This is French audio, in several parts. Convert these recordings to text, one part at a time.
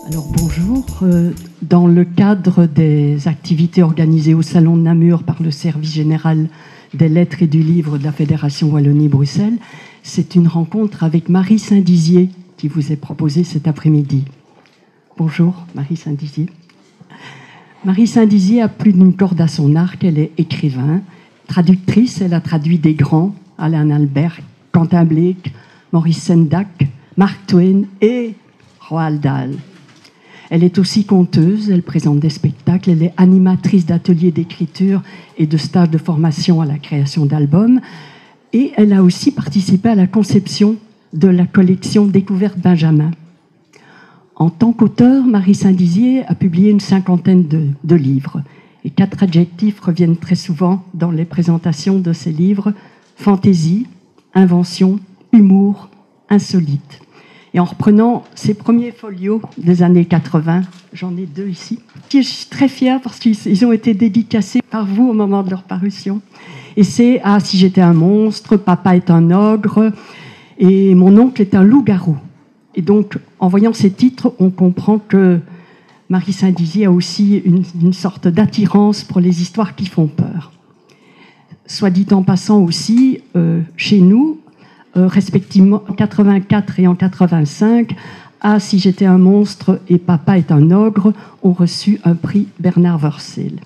Alors bonjour. Dans le cadre des activités organisées au Salon de Namur par le Service général des lettres et du livre de la Fédération Wallonie-Bruxelles, c'est une rencontre avec Marie Saint-Dizier qui vous est proposée cet après-midi. Bonjour Marie Saint-Dizier. Marie Saint-Dizier a plus d'une corde à son arc. Elle est écrivain, traductrice. Elle a traduit des grands, Alan Albert, Quentin Blake, Maurice Sendak, Mark Twain et Roald Dahl. Elle est aussi conteuse, elle présente des spectacles, elle est animatrice d'ateliers d'écriture et de stages de formation à la création d'albums. Et elle a aussi participé à la conception de la collection Découverte Benjamin. En tant qu'auteur, Marie Saint-Dizier a publié une cinquantaine de livres. Et 4 adjectifs reviennent très souvent dans les présentations de ces livres: fantaisie, invention, humour, insolite. Et en reprenant ses premiers folios des années 80, j'en ai 2 ici, je suis très fière parce qu'ils ont été dédicacés par vous au moment de leur parution. Et c'est « Ah, si j'étais un monstre »,« Papa est un ogre » et « Mon oncle est un loup-garou ». Et donc, en voyant ces titres, on comprend que Marie Saint-Dizier a aussi une sorte d'attirance pour les histoires qui font peur. Soit dit en passant aussi, chez nous, respectivement en 84 et en 85, « Ah, si j'étais un monstre » et « Papa est un ogre » ont reçu un prix Bernard Wurzel.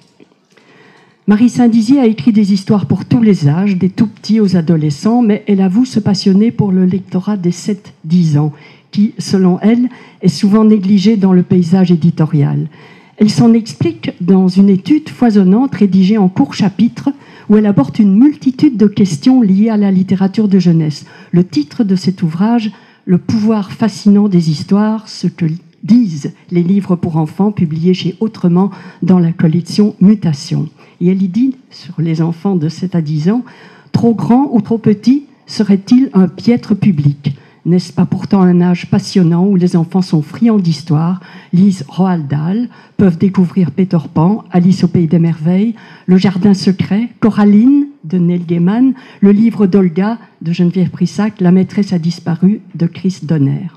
Marie Saint-Dizier a écrit des histoires pour tous les âges, des tout-petits aux adolescents, mais elle avoue se passionner pour le lectorat des 7-10 ans, qui, selon elle, est souvent négligé dans le paysage éditorial. Elle s'en explique dans une étude foisonnante rédigée en courts chapitres où elle aborde une multitude de questions liées à la littérature de jeunesse. Le titre de cet ouvrage, « Le pouvoir fascinant des histoires, ce que disent les livres pour enfants » publiés chez Autrement dans la collection Mutation. Et elle y dit, sur les enfants de 7 à 10 ans, « Trop grand ou trop petit serait-il un piètre public ? N'est-ce pas pourtant un âge passionnant où les enfants sont friands d'histoire, lisent Roald Dahl, peuvent découvrir Peter Pan, Alice au Pays des Merveilles, Le Jardin secret, Coraline de Neil Gaiman, le livre d'Olga de Geneviève Brissac, La maîtresse a disparu de Chris Donner.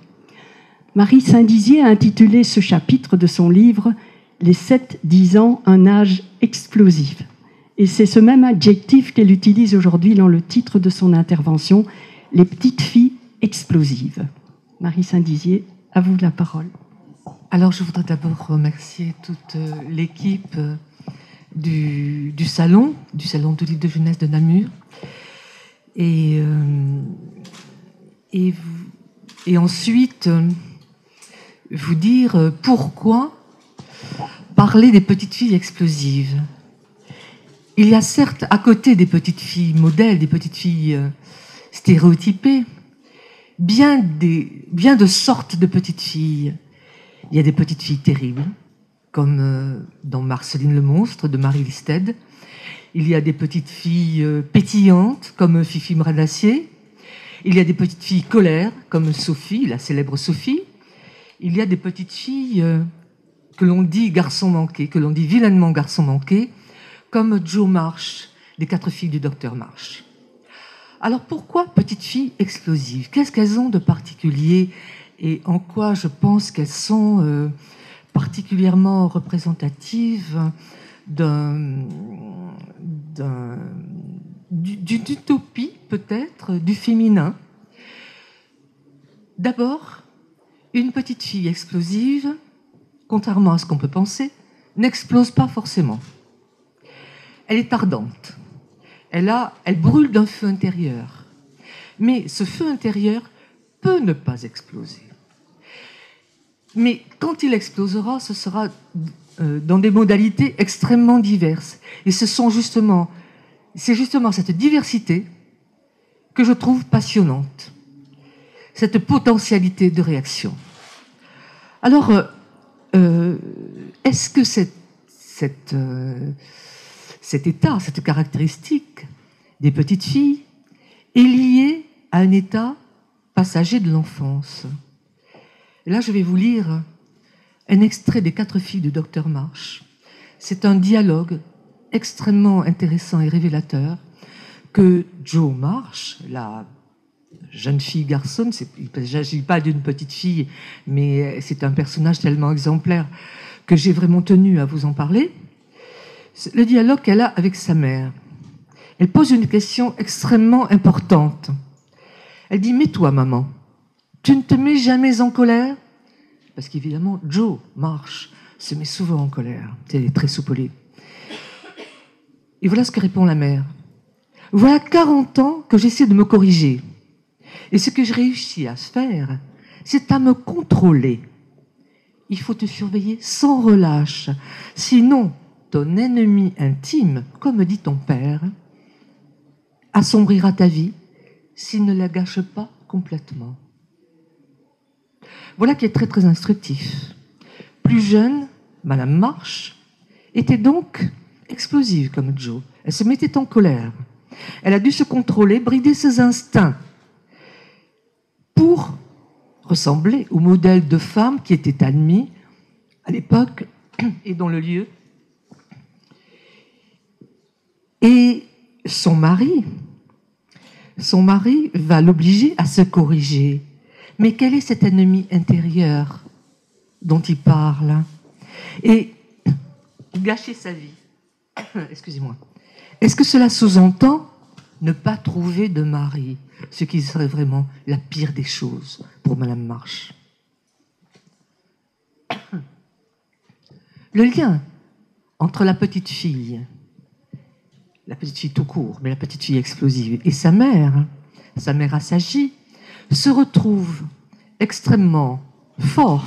Marie Saint-Dizier a intitulé ce chapitre de son livre « Les 7-10 ans, un âge explosif ». Et c'est ce même adjectif qu'elle utilise aujourd'hui dans le titre de son intervention « Les petites filles explosives ». Marie Saint-Dizier, à vous la parole. Alors, je voudrais d'abord remercier toute l'équipe du salon du livre de jeunesse de Namur. Et ensuite, vous dire pourquoi parler des petites filles explosives. Il y a certes, à côté des petites filles modèles, des petites filles stéréotypées, bien de sortes de petites filles. Il y a des petites filles terribles, comme dans Marceline le monstre de Marie Listed. Il y a des petites filles pétillantes, comme Fifi Brin d'Acier. Il y a des petites filles colères, comme Sophie, la célèbre Sophie. Il y a des petites filles que l'on dit garçons manqués, que l'on dit vilainement garçons manqués, comme Jo March, des 4 filles du docteur March. Alors pourquoi petites filles explosives? Qu'est-ce qu'elles ont de particulier et en quoi je pense qu'elles sont particulièrement représentatives d'une utopie peut-être du féminin? D'abord, une petite fille explosive, contrairement à ce qu'on peut penser, n'explose pas forcément. Elle est ardente. Elle brûle d'un feu intérieur. Mais ce feu intérieur peut ne pas exploser. Mais quand il explosera, ce sera dans des modalités extrêmement diverses. Et c'est justement cette diversité que je trouve passionnante. Cette potentialité de réaction. Alors, est-ce que cet état, cette caractéristique des petites filles est lié à un état passager de l'enfance? Et là, je vais vous lire un extrait des 4 filles du docteur March. C'est un dialogue extrêmement intéressant et révélateur que Joe Marsh, la jeune fille-garçon, il ne s'agit pas d'une petite fille, mais c'est un personnage tellement exemplaire que j'ai vraiment tenu à vous en parler. Le dialogue qu'elle a avec sa mère. Elle pose une question extrêmement importante. Elle dit « Mais toi, maman, tu ne te mets jamais en colère ?» Parce qu'évidemment, Joe Marsh se met souvent en colère. Elle est très soupolée. Et voilà ce que répond la mère. « Voilà 40 ans que j'essaie de me corriger. Et ce que je réussis à faire, c'est à me contrôler. Il faut te surveiller sans relâche. Sinon, ton ennemi intime, comme dit ton père, assombrira ta vie s'il ne la gâche pas complètement. » Voilà qui est très très instructif. Plus jeune, Madame Marsh était donc explosive comme Joe. Elle se mettait en colère. Elle a dû se contrôler, brider ses instincts pour ressembler au modèle de femme qui était admis à l'époque et dans le lieu. Et son mari va l'obliger à se corriger. Mais quel est cet ennemi intérieur dont il parle? Et gâcher sa vie. Excusez-moi. Est-ce que cela sous-entend ne pas trouver de mari, ce qui serait vraiment la pire des choses pour Madame Marsh? Le lien entre la petite fille tout court, mais la petite fille explosive, et sa mère assaggie, se retrouve extrêmement fort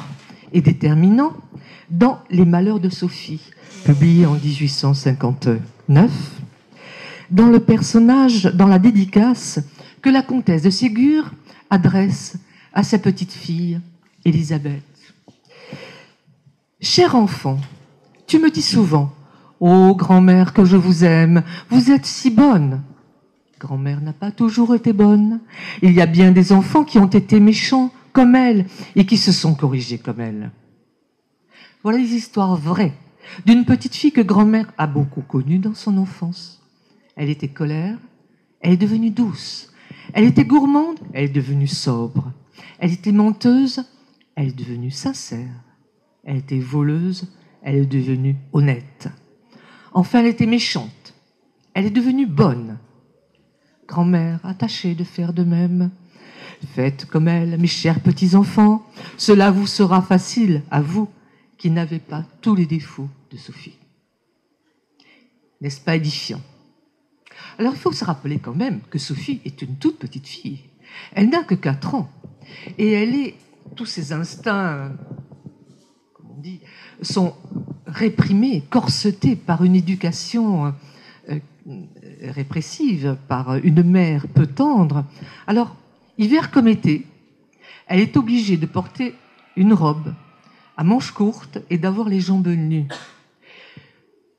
et déterminant dans Les Malheurs de Sophie, publié en 1859, dans le personnage, dans la dédicace que la comtesse de Ségur adresse à sa petite fille, Élisabeth. « Cher enfant, tu me dis souvent, ô grand-mère que je vous aime, vous êtes si bonne. » Grand-mère n'a pas toujours été bonne. Il y a bien des enfants qui ont été méchants comme elle et qui se sont corrigés comme elle. Voilà les histoires vraies d'une petite fille que grand-mère a beaucoup connue dans son enfance. Elle était colère, elle est devenue douce. Elle était gourmande, elle est devenue sobre. Elle était menteuse, elle est devenue sincère. Elle était voleuse, elle est devenue honnête. Enfin, elle était méchante, elle est devenue bonne. Grand-mère a tâché de faire de même. Faites comme elle, mes chers petits-enfants, cela vous sera facile, à vous qui n'avez pas tous les défauts de Sophie. N'est-ce pas édifiant? Alors il faut se rappeler quand même que Sophie est une toute petite fille. Elle n'a que 4 ans. Et elle est, tous ses instincts, comme on dit, sont réprimés, corsetés par une éducation répressive, par une mère peu tendre. Alors, hiver comme été, elle est obligée de porter une robe à manches courtes et d'avoir les jambes nues.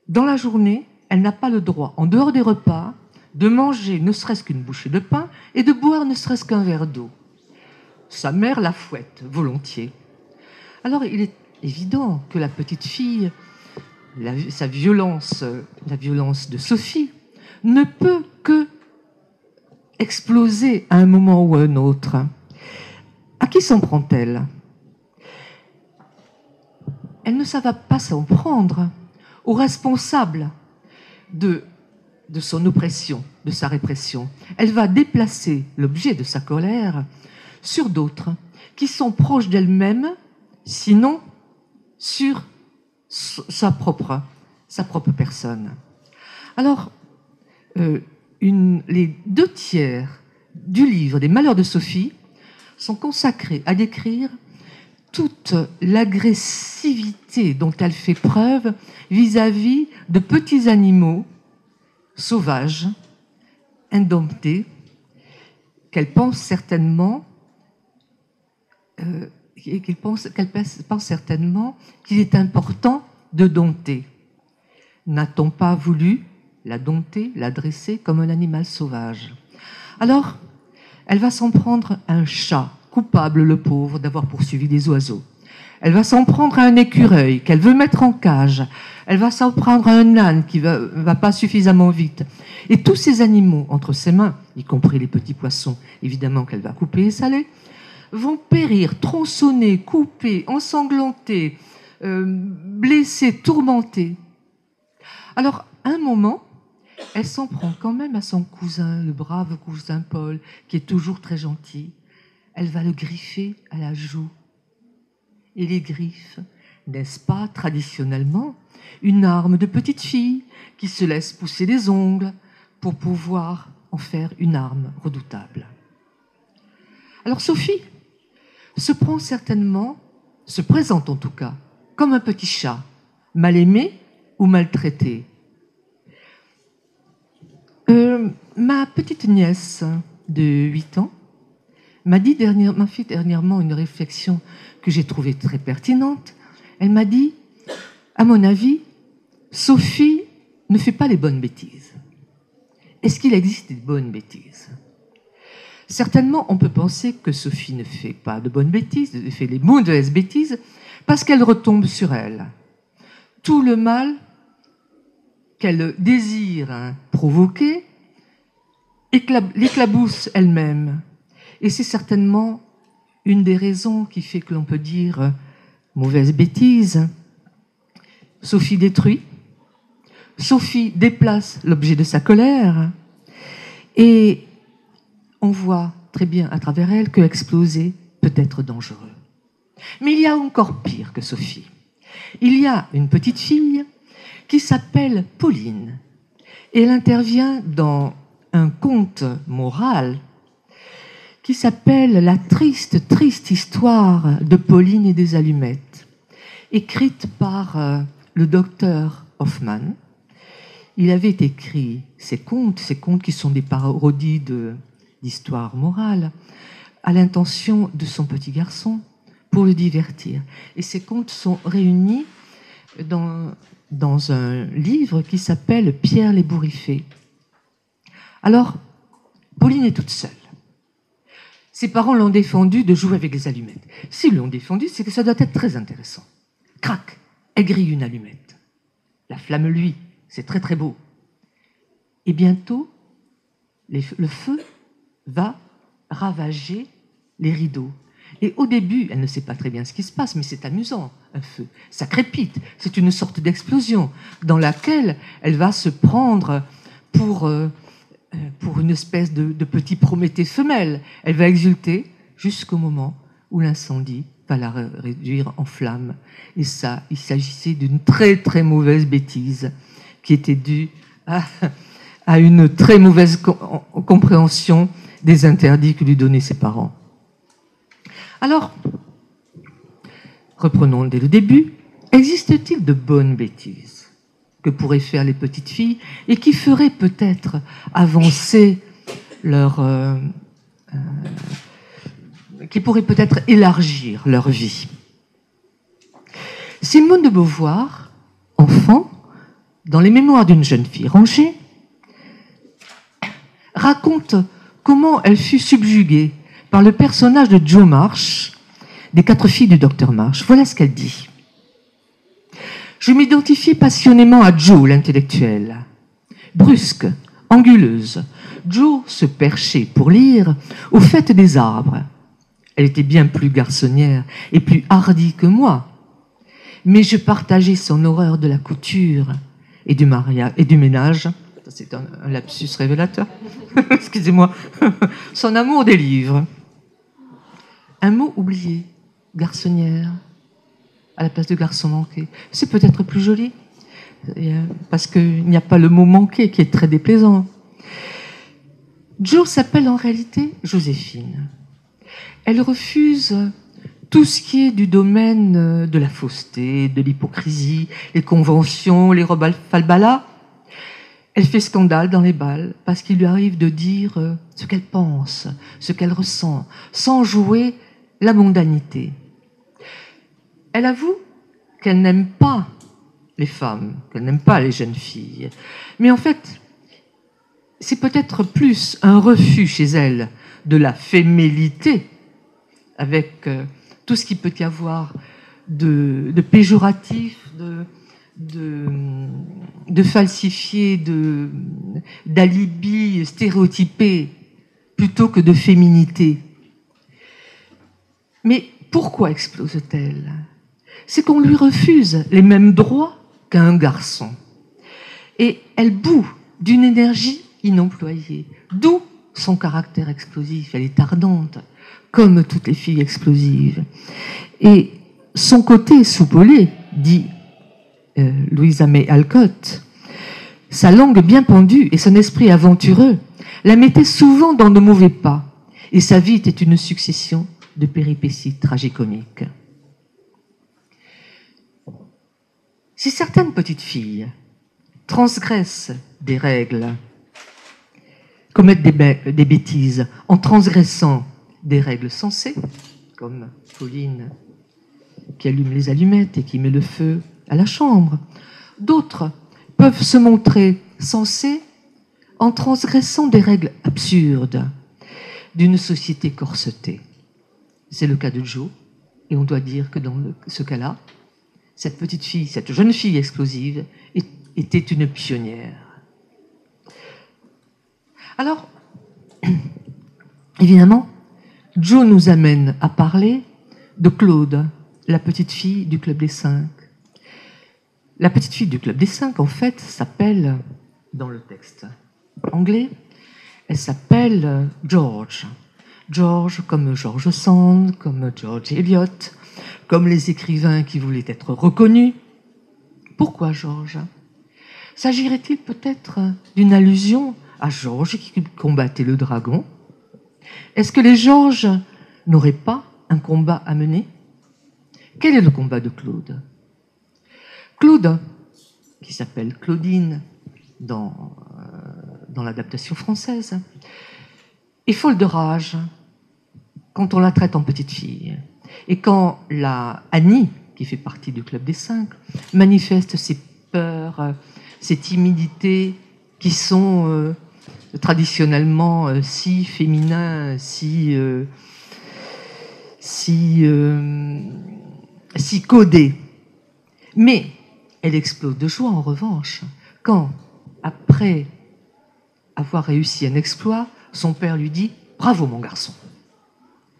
Dans la journée, elle n'a pas le droit, en dehors des repas, de manger ne serait-ce qu'une bouchée de pain et de boire ne serait-ce qu'un verre d'eau. Sa mère la fouette volontiers. Alors, il est évident que la petite fille, la violence de Sophie, ne peut que exploser à un moment ou à un autre. À qui s'en prend-elle? Elle ne va pas s'en prendre aux responsables de son oppression, de sa répression. Elle va déplacer l'objet de sa colère sur d'autres qui sont proches d'elle-même, sinon sur sa propre personne. Alors, les 2/3 du livre des Malheurs de Sophie sont consacrés à décrire toute l'agressivité dont elle fait preuve vis-à-vis de petits animaux sauvages, indomptés, qu'elle pense certainement qu'il est important de dompter. N'a-t-on pas voulu la dompter, la dresser comme un animal sauvage? Alors, elle va s'en prendre à un chat, coupable le pauvre d'avoir poursuivi des oiseaux. Elle va s'en prendre à un écureuil qu'elle veut mettre en cage. Elle va s'en prendre à un âne qui va pas suffisamment vite. Et tous ces animaux entre ses mains, y compris les petits poissons, évidemment qu'elle va couper et saler, vont périr, tronçonnés, coupés, ensanglantés, blessés, tourmentés. Alors, à un moment, elle s'en prend quand même à son cousin, le brave cousin Paul, qui est toujours très gentil. Elle va le griffer à la joue. Et les griffes, n'est-ce pas, traditionnellement, une arme de petite fille qui se laisse pousser les ongles pour pouvoir en faire une arme redoutable. Alors Sophie se présente en tout cas, comme un petit chat, mal aimé ou maltraité. Ma petite nièce de 8 ans m'a fait dernièrement une réflexion que j'ai trouvée très pertinente. Elle m'a dit, à mon avis, Sophie ne fait pas les bonnes bêtises. Est-ce qu'il existe des bonnes bêtises? Certainement, on peut penser que Sophie ne fait pas de bonnes bêtises, elle fait les mauvaises bêtises, parce qu'elle retombe sur elle. Tout le mal qu'elle désire provoquer l'éclabousse elle-même. Et c'est certainement une des raisons qui fait que l'on peut dire mauvaise bêtise. Sophie détruit, Sophie déplace l'objet de sa colère, et on voit très bien à travers elle que exploser peut être dangereux. Mais il y a encore pire que Sophie. Il y a une petite fille qui s'appelle Pauline, et elle intervient dans un conte moral qui s'appelle La triste, triste histoire de Pauline et des allumettes, écrite par le docteur Hoffmann. Il avait écrit ces contes qui sont des parodies d'histoire morale, à l'intention de son petit garçon, pour le divertir. Et ces contes sont réunis dans un livre qui s'appelle Pierre l'Ébouriffé. Alors, Pauline est toute seule. Ses parents l'ont défendu de jouer avec les allumettes. S'ils l'ont défendu, c'est que ça doit être très intéressant. Crac, elle grille une allumette. La flamme luit, c'est très très beau. Et bientôt, le feu va ravager les rideaux. Et au début, elle ne sait pas très bien ce qui se passe, mais c'est amusant, un feu. Ça crépite, c'est une sorte d'explosion dans laquelle elle va se prendre pour une espèce de petit Prométhée femelle. Elle va exulter jusqu'au moment où l'incendie va la réduire en flamme. Et ça, il s'agissait d'une très très mauvaise bêtise qui était due à une très mauvaise compréhension des interdits que lui donnaient ses parents. Alors, reprenons dès le début. Existe-t-il de bonnes bêtises que pourraient faire les petites filles et qui feraient peut-être avancer qui pourraient peut-être élargir leur vie? Simone de Beauvoir, enfant, dans les mémoires d'une jeune fille rangée, raconte comment elle fut subjuguée par le personnage de Jo March, des 4 filles du docteur March. Voilà ce qu'elle dit. Je m'identifie passionnément à Jo, l'intellectuelle. Brusque, anguleuse, Jo se perchait pour lire au faîte des arbres. Elle était bien plus garçonnière et plus hardie que moi. Mais je partageais son horreur de la couture et du mariage et du ménage. C'est un lapsus révélateur. Excusez-moi. Son amour des livres. Un mot oublié, garçonnière, à la place de garçon manqué. C'est peut-être plus joli, parce qu'il n'y a pas le mot manqué qui est très déplaisant. Jo s'appelle en réalité Joséphine. Elle refuse tout ce qui est du domaine de la fausseté, de l'hypocrisie, les conventions, les robes falbalas. Elle fait scandale dans les bals parce qu'il lui arrive de dire ce qu'elle pense, ce qu'elle ressent, sans jouer la mondanité. Elle avoue qu'elle n'aime pas les femmes, qu'elle n'aime pas les jeunes filles. Mais en fait, c'est peut-être plus un refus chez elle de la fémélité, avec tout ce qu'il peut y avoir de péjoratif, de falsifié, d'alibi stéréotypé, plutôt que de féminité. Mais pourquoi explose-t-elle? C'est qu'on lui refuse les mêmes droits qu'à un garçon. Et elle bout d'une énergie inemployée, d'où son caractère explosif. Elle est ardente, comme toutes les filles explosives. Et son côté soupolé, dit Louisa May Alcott, sa langue bien pendue et son esprit aventureux la mettaient souvent dans de mauvais pas, et sa vie était une succession de péripéties tragicomiques. Si certaines petites filles transgressent des règles, commettent des bêtises en transgressant des règles sensées, comme Pauline qui allume les allumettes et qui met le feu à la chambre, d'autres peuvent se montrer sensées en transgressant des règles absurdes d'une société corsetée. C'est le cas de Jo, et on doit dire que dans ce cas-là, cette petite fille, cette jeune fille explosive, était une pionnière. Alors, évidemment, Jo nous amène à parler de Claude, la petite fille du Club des 5. La petite fille du Club des 5, en fait, s'appelle, dans le texte anglais, elle s'appelle George. George comme George Sand, comme George Eliot, comme les écrivains qui voulaient être reconnus. Pourquoi George? S'agirait-il peut-être d'une allusion à George qui combattait le dragon? Est-ce que les Georges n'auraient pas un combat à mener? Quel est le combat de Claude? Claude, qui s'appelle Claudine dans l'adaptation française, est folle de rage quand on la traite en petite fille. Et quand la Annie, qui fait partie du Club des 5, manifeste ses peurs, ses timidités qui sont traditionnellement si féminins, si codés. Mais elle explose de joie, en revanche, quand, après avoir réussi un exploit, son père lui dit « Bravo, mon garçon !»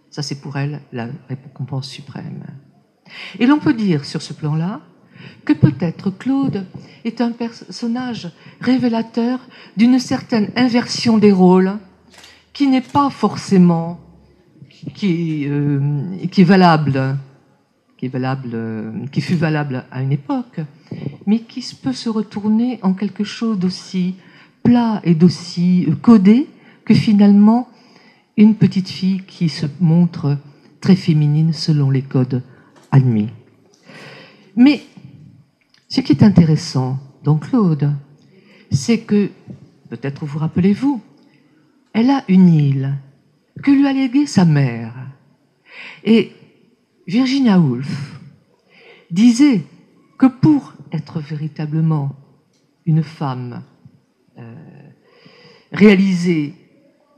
Ça, c'est pour elle la récompense suprême. Et l'on peut dire, sur ce plan-là, que peut-être Claude est un personnage révélateur d'une certaine inversion des rôles qui n'est pas forcément, qui fut valable à une époque, mais qui peut se retourner en quelque chose d'aussi plat et d'aussi codé que finalement une petite fille qui se montre très féminine selon les codes admis. Mais ce qui est intéressant dans Claude, c'est que, peut-être vous rappelez-vous, elle a une île que lui a léguée sa mère. Et Virginia Woolf disait que pour être véritablement une femme, réaliser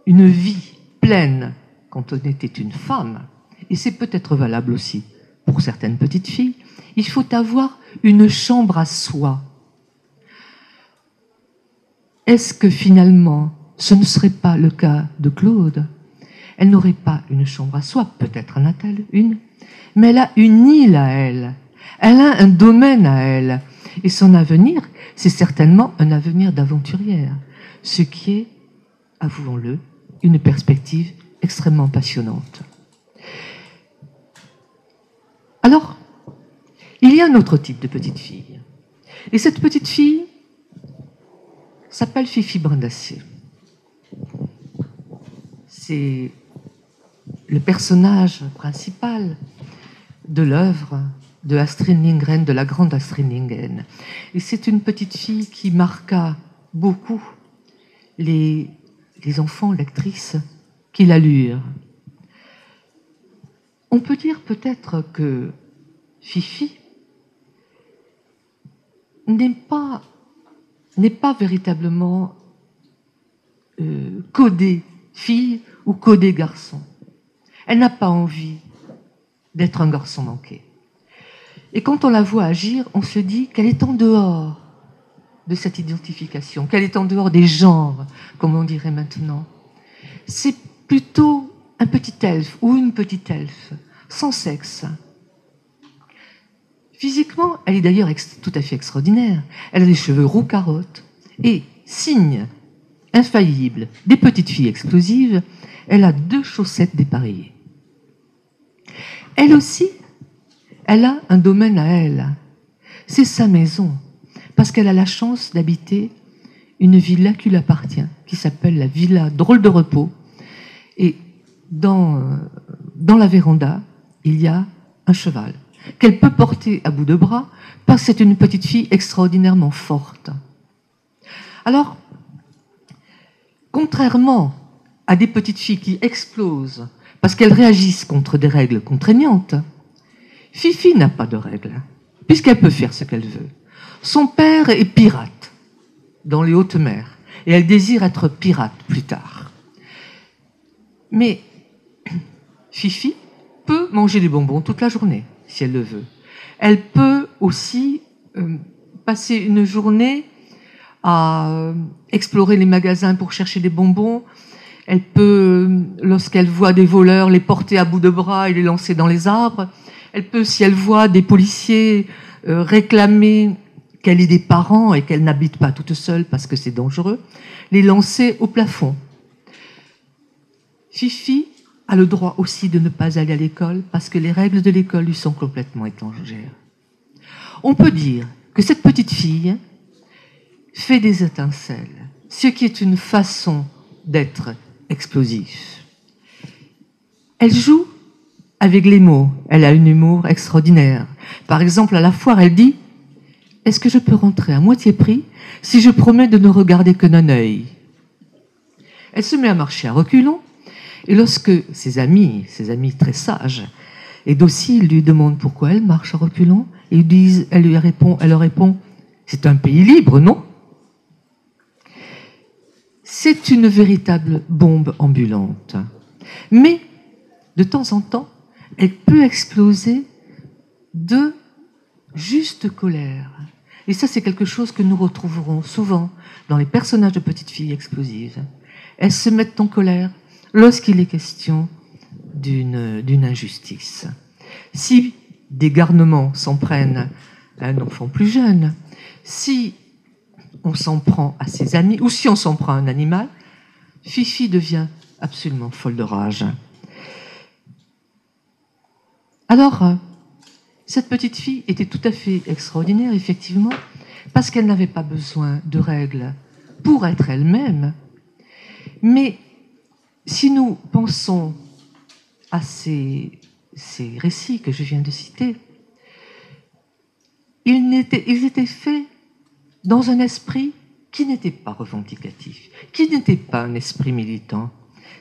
une vie pleine quand on était une femme, et c'est peut-être valable aussi pour certaines petites filles, il faut avoir une chambre à soi. Est-ce que finalement, ce ne serait pas le cas de Claude? Elle n'aurait pas une chambre à soi, peut-être en a-t-elle une, mais elle a une île à elle. Elle a un domaine à elle. Et son avenir, c'est certainement un avenir d'aventurière, ce qui est, avouons-le, une perspective extrêmement passionnante. Alors, il y a un autre type de petite fille. Et cette petite fille s'appelle Fifi Brindacier. C'est le personnage principal de l'œuvre de Astrid Lindgren, de la grande Astrid Lindgren. Et c'est une petite fille qui marqua beaucoup les enfants lectrices qui la lurent. On peut dire peut-être que Fifi n'est pas véritablement codée fille ou codée garçon. Elle n'a pas envie d'être un garçon manqué. Et quand on la voit agir, on se dit qu'elle est en dehors de cette identification, qu'elle est en dehors des genres, comme on dirait maintenant. C'est plutôt un petit elfe ou une petite elfe, sans sexe. Physiquement, elle est d'ailleurs tout à fait extraordinaire. Elle a des cheveux roux carottes. Et, signe infaillible des petites filles explosives, elle a 2 chaussettes dépareillées. Elle aussi, elle a un domaine à elle. C'est sa maison, parce qu'elle a la chance d'habiter une villa qui lui appartient, qui s'appelle la Villa Drôle de Repos. Et dans la véranda, il y a un cheval qu'elle peut porter à bout de bras, parce que c'est une petite fille extraordinairement forte. Alors, contrairement à des petites filles qui explosent parce qu'elles réagissent contre des règles contraignantes, Fifi n'a pas de règles, puisqu'elle peut faire ce qu'elle veut. Son père est pirate dans les hautes mers, et elle désire être pirate plus tard. Mais Fifi peut manger des bonbons toute la journée, si elle le veut. Elle peut aussi passer une journée à explorer les magasins pour chercher des bonbons. Elle peut, lorsqu'elle voit des voleurs, les porter à bout de bras et les lancer dans les arbres. Elle peut, si elle voit des policiers réclamer qu'elle ait des parents et qu'elle n'habite pas toute seule parce que c'est dangereux, les lancer au plafond. Fifi a le droit aussi de ne pas aller à l'école parce que les règles de l'école lui sont complètement étrangères. On peut dire que cette petite fille fait des étincelles, ce qui est une façon d'être explosif. Elle joue avec les mots. Elle a un humour extraordinaire. Par exemple, à la foire, elle dit « Est-ce que je peux rentrer à moitié prix si je promets de ne regarder que d'un œil ?» Elle se met à marcher à reculons, et lorsque ses amis très sages et dociles lui demandent pourquoi elle marche à reculons, elle leur répond « C'est un pays libre, non ?» C'est une véritable bombe ambulante. Mais, de temps en temps, elle peut exploser de juste colère. Et ça, c'est quelque chose que nous retrouverons souvent dans les personnages de petites filles explosives. Elles se mettent en colère lorsqu'il est question d'une injustice. Si des garnements s'en prennent à un enfant plus jeune, si on s'en prend à ses amis, ou si on s'en prend à un animal, Fifi devient absolument folle de rage. Alors, cette petite fille était tout à fait extraordinaire, effectivement, parce qu'elle n'avait pas besoin de règles pour être elle-même. Mais si nous pensons à ces récits que je viens de citer, ils étaient faits dans un esprit qui n'était pas revendicatif, qui n'était pas un esprit militant.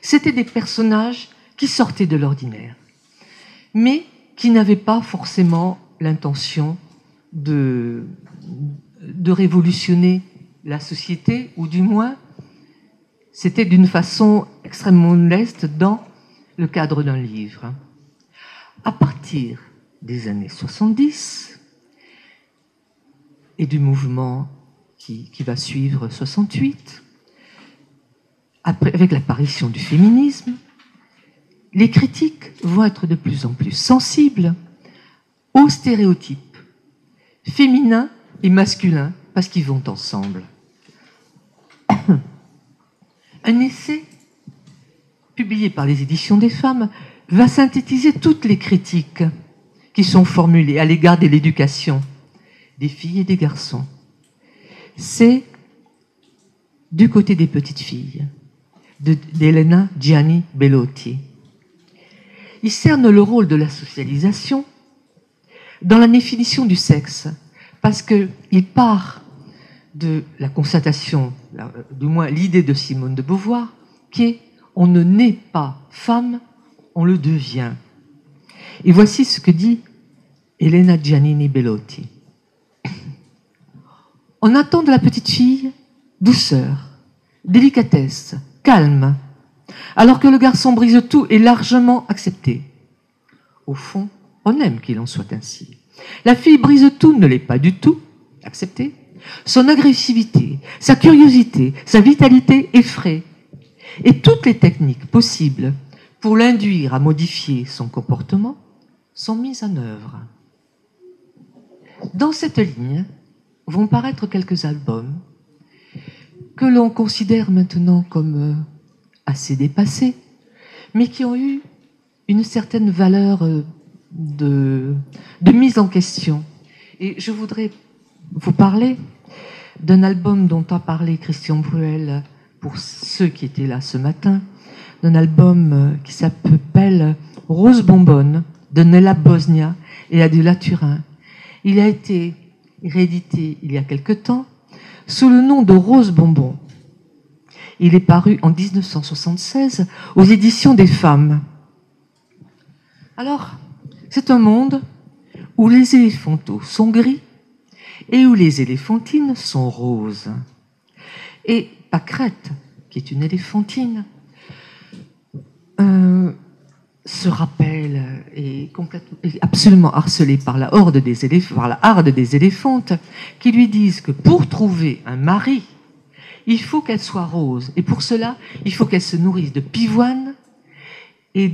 C'étaient des personnages qui sortaient de l'ordinaire, mais qui n'avaient pas forcément l'intention de révolutionner la société, ou du moins, c'était d'une façon extrêmement modeste dans le cadre d'un livre. À partir des années 70 et du mouvement qui va suivre 68, avec l'apparition du féminisme, les critiques vont être de plus en plus sensibles aux stéréotypes féminins et masculins, parce qu'ils vont ensemble. Un essai publié par les éditions des femmes va synthétiser toutes les critiques qui sont formulées à l'égard de l'éducation des filles et des garçons. C'est du côté des petites filles, d'Elena Gianni Bellotti. Il cerne le rôle de la socialisation dans la définition du sexe, parce qu'il part de la constatation, du moins l'idée de Simone de Beauvoir, qui est « on ne naît pas femme, on le devient ». Et voici ce que dit Elena Giannini Bellotti. On attend de la petite fille douceur, délicatesse, calme, alors que le garçon brise tout est largement accepté. Au fond, on aime qu'il en soit ainsi. La fille brise tout ne l'est pas du tout, accepté. Son agressivité, sa curiosité, sa vitalité effraient. Et toutes les techniques possibles pour l'induire à modifier son comportement sont mises en œuvre. Dans cette ligne vont paraître quelques albums que l'on considère maintenant comme assez dépassés, mais qui ont eu une certaine valeur de mise en question. Et je voudrais vous parler d'un album dont a parlé Christian Bruel pour ceux qui étaient là ce matin, d'un album qui s'appelle Rose Bonbonne de Nella Bosnia et Adela Turin. Il a été réédité il y a quelque temps sous le nom de Rose Bonbon. Il est paru en 1976 aux éditions des Femmes. Alors, c'est un monde où les éléphanteaux sont gris et où les éléphantines sont roses. Et Pâquerette, qui est une éléphantine, se rappelle et est absolument harcelée par la horde des éléphantes qui lui disent que pour trouver un mari, il faut qu'elle soit rose. Et pour cela, il faut qu'elle se nourrisse de pivoine et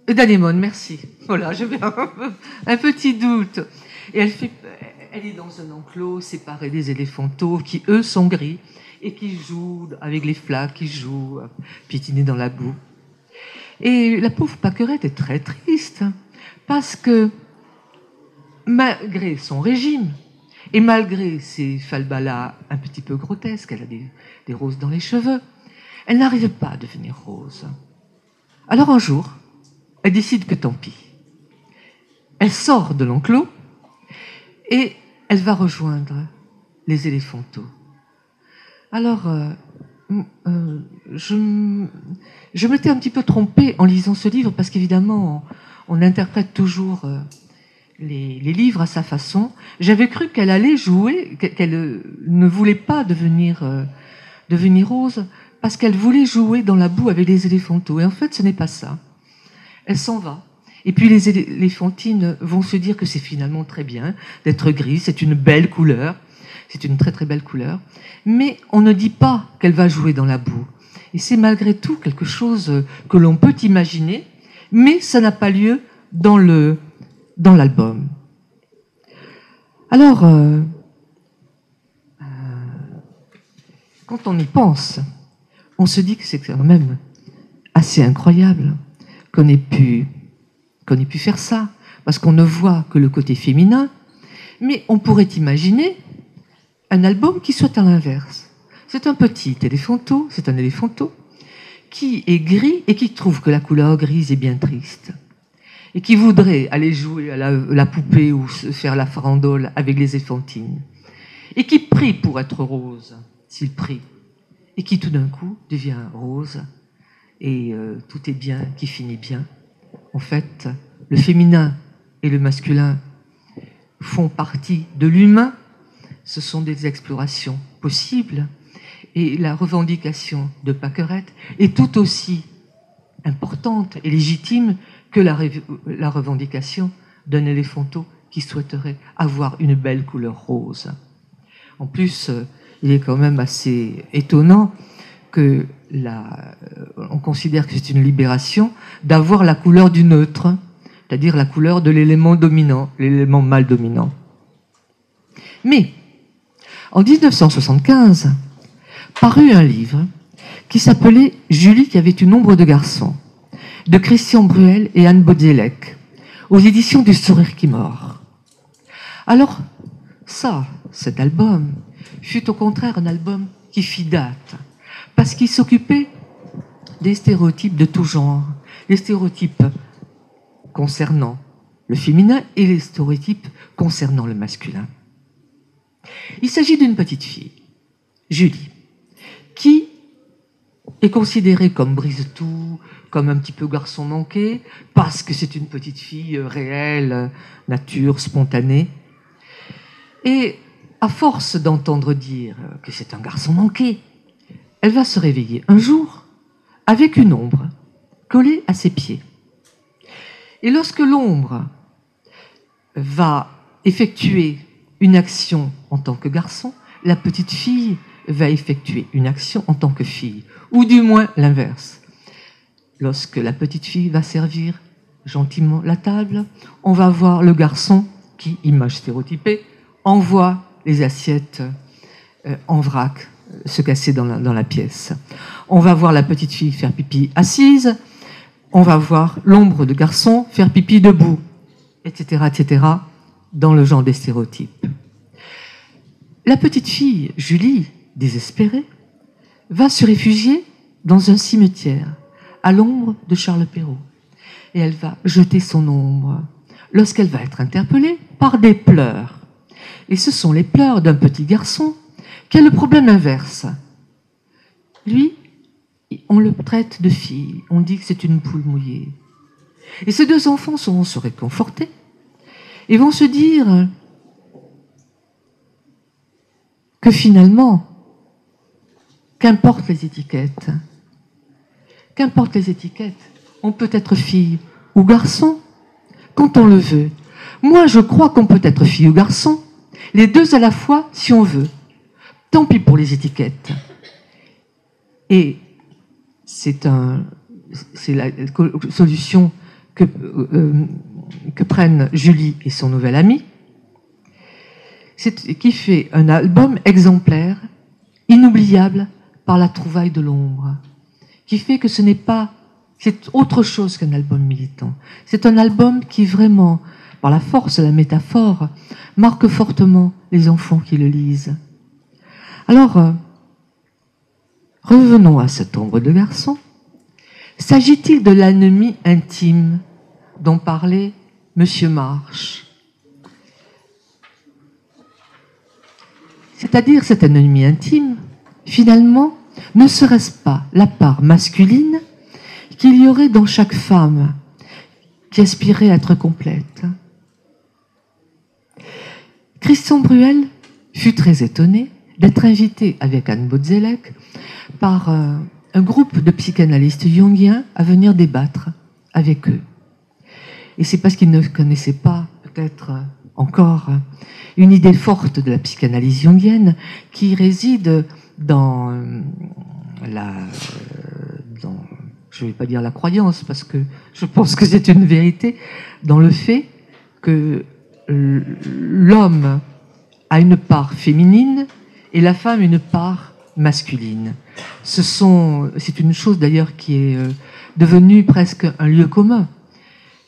d'anémone, merci. Voilà, j'avais un petit doute. Et elle est dans un enclos séparé des éléphantaux qui, eux, sont gris et qui jouent avec les flaques, qui jouent piétinés dans la boue. Et la pauvre Pâquerette est très triste parce que malgré son régime et malgré ses falbalas un petit peu grotesques, elle a des roses dans les cheveux, elle n'arrive pas à devenir rose. Alors un jour, elle décide que tant pis. Elle sort de l'enclos et elle va rejoindre les éléphantaux. Alors, je m'étais un petit peu trompée en lisant ce livre parce qu'évidemment, on interprète toujours les livres à sa façon. J'avais cru qu'elle allait jouer, qu'elle ne voulait pas devenir rose parce qu'elle voulait jouer dans la boue avec les éléphantaux. Et en fait, ce n'est pas ça. Elle s'en va. Et puis les éléphantines vont se dire que c'est finalement très bien d'être gris, c'est une belle couleur, c'est une très très belle couleur. Mais on ne dit pas qu'elle va jouer dans la boue. Et c'est malgré tout quelque chose que l'on peut imaginer, mais ça n'a pas lieu dans l'album. Alors, quand on y pense, on se dit que c'est quand même assez incroyable qu'on ait pu faire ça, parce qu'on ne voit que le côté féminin, mais on pourrait imaginer un album qui soit à l'inverse. C'est un petit éléphanteau, c'est un éléphanteau qui est gris et qui trouve que la couleur grise est bien triste et qui voudrait aller jouer à la poupée ou se faire la farandole avec les éléphantines et qui prie pour être rose, s'il prie, et qui tout d'un coup devient rose et tout est bien qui finit bien. En fait, le féminin et le masculin font partie de l'humain. Ce sont des explorations possibles. Et la revendication de Pâquerette est tout aussi importante et légitime que la revendication d'un éléphanteau qui souhaiterait avoir une belle couleur rose. En plus, il est quand même assez étonnant que on considère que c'est une libération d'avoir la couleur du neutre, c'est-à-dire la couleur de l'élément dominant, l'élément mâle dominant. Mais, en 1975, parut un livre qui s'appelait « Julie qui avait une ombre de garçon » de Christian Bruel et Anne Baudelec, aux éditions du Sourire qui mord. Alors, cet album, fut au contraire un album qui fit date, parce qu'il s'occupait des stéréotypes de tout genre, les stéréotypes concernant le féminin et les stéréotypes concernant le masculin. Il s'agit d'une petite fille, Julie, qui est considérée comme brise-tout, comme un petit peu garçon manqué, parce que c'est une petite fille réelle, nature, spontanée. Et à force d'entendre dire que c'est un garçon manqué, elle va se réveiller un jour avec une ombre collée à ses pieds. Et lorsque l'ombre va effectuer une action en tant que garçon, la petite fille va effectuer une action en tant que fille, ou du moins l'inverse. Lorsque la petite fille va servir gentiment la table, on va voir le garçon qui, image stéréotypée, envoie les assiettes en vrac se casser dans la pièce. On va voir la petite fille faire pipi assise, on va voir l'ombre de garçon faire pipi debout, etc., dans le genre des stéréotypes. La petite fille, Julie, désespérée, va se réfugier dans un cimetière à l'ombre de Charles Perrault. Et elle va jeter son ombre lorsqu'elle va être interpellée par des pleurs. Et ce sont les pleurs d'un petit garçon qui a le problème inverse. Lui, on le traite de fille, on dit que c'est une poule mouillée. Et ces deux enfants vont se réconforter et vont se dire que finalement, qu'importe les étiquettes, on peut être fille ou garçon quand on le veut. Moi, je crois qu'on peut être fille ou garçon, les deux à la fois si on veut. Tant pis pour les étiquettes. Et c'est la solution que prennent Julie et son nouvel ami, qui fait un album exemplaire, inoubliable par la trouvaille de l'ombre, qui fait que c'est autre chose qu'un album militant. C'est un album qui vraiment, par la force de la métaphore, marque fortement les enfants qui le lisent. Alors, revenons à cette ombre de garçon. S'agit-il de l'ennemi intime dont parlait M. Marsh? C'est-à-dire cet ennemi intime, finalement, ne serait-ce pas la part masculine qu'il y aurait dans chaque femme qui aspirait à être complète? Christian Bruel fut très étonné d'être invité avec Anne Baudzellec par un groupe de psychanalystes jungiens à venir débattre avec eux. Et c'est parce qu'ils ne connaissaient pas peut-être encore une idée forte de la psychanalyse jungienne qui réside dans je ne vais pas dire la croyance, parce que je pense que c'est une vérité, dans le fait que l'homme a une part féminine et la femme une part masculine. C'est une chose d'ailleurs qui est devenue presque un lieu commun,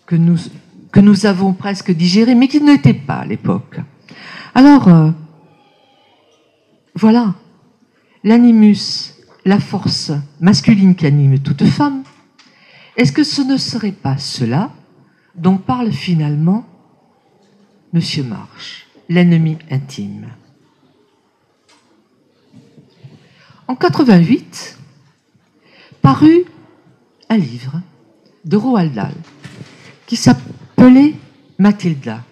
que nous avons presque digéré, mais qui ne l'était pas à l'époque. Alors, voilà, l'animus, la force masculine qui anime toute femme, est-ce que ce ne serait pas cela dont parle finalement M. Marsh, l'ennemi intime? En 88, parut un livre de Roald Dahl qui s'appelait Mathilda.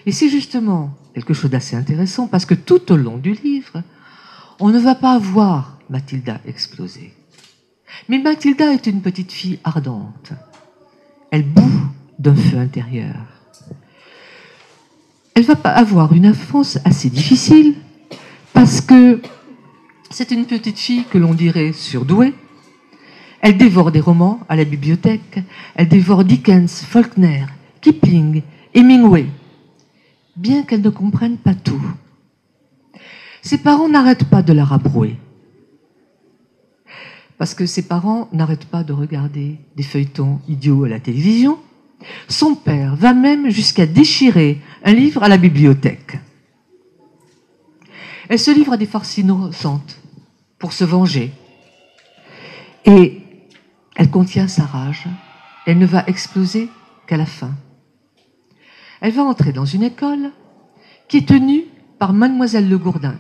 Et c'est justement quelque chose d'assez intéressant parce que tout au long du livre, on ne va pas voir Mathilda exploser. Mais Mathilda est une petite fille ardente. Elle bout d'un feu intérieur. Elle va avoir une enfance assez difficile parce que c'est une petite fille que l'on dirait surdouée. Elle dévore des romans à la bibliothèque. Elle dévore Dickens, Faulkner, Kipling, Hemingway, bien qu'elle ne comprenne pas tout. Ses parents n'arrêtent pas de la rabrouer. Parce que ses parents n'arrêtent pas de regarder des feuilletons idiots à la télévision. Son père va même jusqu'à déchirer un livre à la bibliothèque. Elle se livre à des farces innocentes pour se venger. Et elle contient sa rage. Elle ne va exploser qu'à la fin. Elle va entrer dans une école qui est tenue par Mademoiselle Le Gourdin,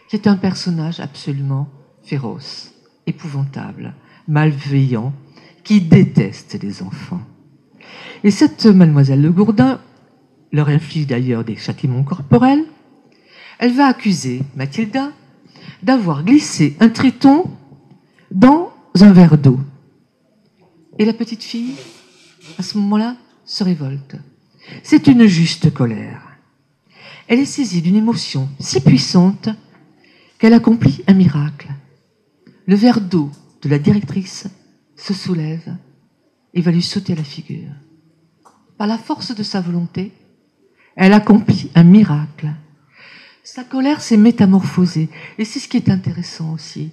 qui est un personnage absolument féroce, épouvantable, malveillant, qui déteste les enfants. Et cette Mademoiselle Le Gourdin leur inflige d'ailleurs des châtiments corporels. Elle va accuser Mathilda d'avoir glissé un triton dans un verre d'eau. Et la petite fille, à ce moment-là, se révolte. C'est une juste colère. Elle est saisie d'une émotion si puissante qu'elle accomplit un miracle. Le verre d'eau de la directrice se soulève et va lui sauter à la figure. Par la force de sa volonté, elle accomplit un miracle. Sa colère s'est métamorphosée. Et c'est ce qui est intéressant aussi.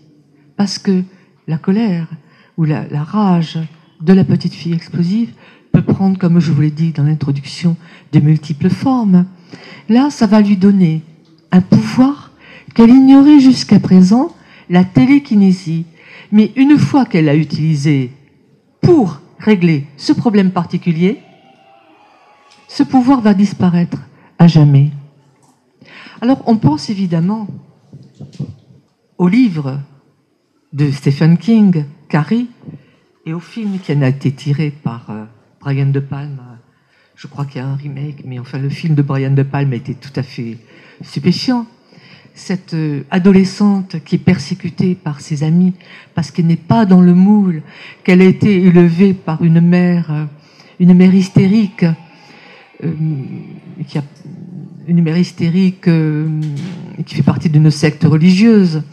Parce que la colère ou la rage de la petite fille explosive peut prendre, comme je vous l'ai dit dans l'introduction, de multiples formes. Là, ça va lui donner un pouvoir qu'elle ignorait jusqu'à présent, la télékinésie. Mais une fois qu'elle l'a utilisé pour régler ce problème particulier, ce pouvoir va disparaître à jamais. Alors, on pense évidemment au livre de Stephen King, Carrie, et au film qui en a été tiré par Brian De Palma. Je crois qu'il y a un remake, mais enfin, le film de Brian De Palma était tout à fait stupéfiant. Cette adolescente qui est persécutée par ses amis parce qu'elle n'est pas dans le moule, qu'elle a été élevée par une mère hystérique, qui fait partie d'une secte religieuse,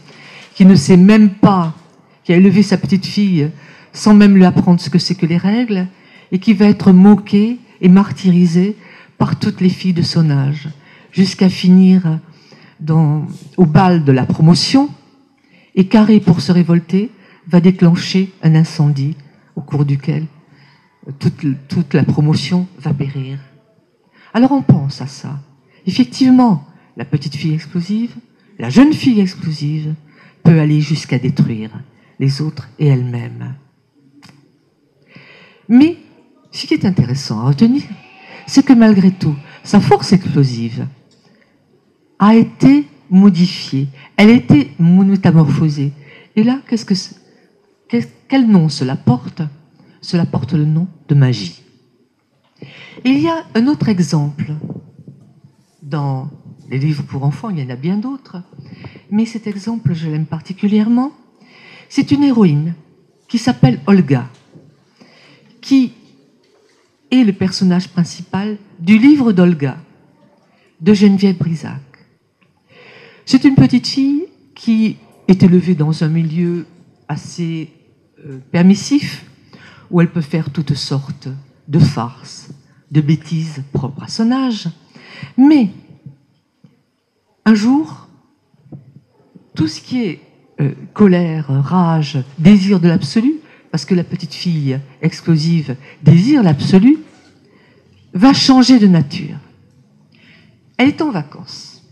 qui ne sait même pas, qui a élevé sa petite fille sans même lui apprendre ce que c'est que les règles, et qui va être moquée et martyrisée par toutes les filles de son âge, jusqu'à finir au bal de la promotion. Et Carrie, pour se révolter, va déclencher un incendie au cours duquel toute la promotion va périr. Alors on pense à ça. Effectivement, la petite fille explosive, la jeune fille explosive, peut aller jusqu'à détruire les autres et elle-même. Mais ce qui est intéressant à retenir, c'est que malgré tout, sa force explosive a été modifiée, elle a été métamorphosée. Et là, quel nom cela porte? Cela porte le nom de magie. Il y a un autre exemple dans les livres pour enfants, il y en a bien d'autres, mais cet exemple, je l'aime particulièrement. C'est une héroïne qui s'appelle Olga, qui est le personnage principal du livre d'Olga, de Geneviève Brisac. C'est une petite fille qui est élevée dans un milieu assez permissif, où elle peut faire toutes sortes de farces, de bêtises propres à son âge. Mais un jour, tout ce qui est colère, rage, désir de l'absolu, parce que la petite fille explosive désire l'absolu, va changer de nature. Elle est en vacances.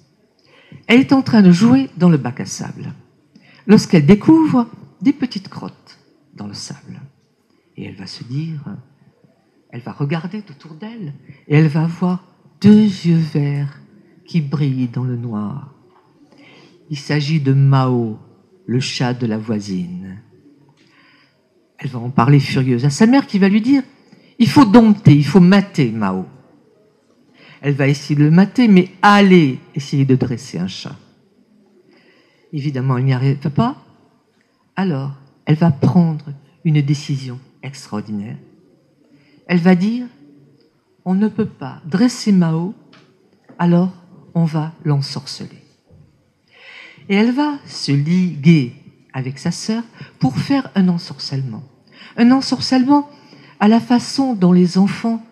Elle est en train de jouer dans le bac à sable, lorsqu'elle découvre des petites crottes dans le sable. Et elle va se dire, elle va regarder autour d'elle, et elle va voir 2 yeux verts qui brillent dans le noir. Il s'agit de Mao, le chat de la voisine. Elle va en parler furieuse à sa mère qui va lui dire « Il faut dompter, il faut mater Mao ». Elle va essayer de le mater, mais aller essayer de dresser un chat. Évidemment, elle n'y arrive pas. Alors, elle va prendre une décision extraordinaire. Elle va dire « On ne peut pas dresser Mao, alors on va l'ensorceler ». Et elle va se liguer avec sa sœur pour faire un ensorcellement. Un ensorcellement à la façon dont les enfants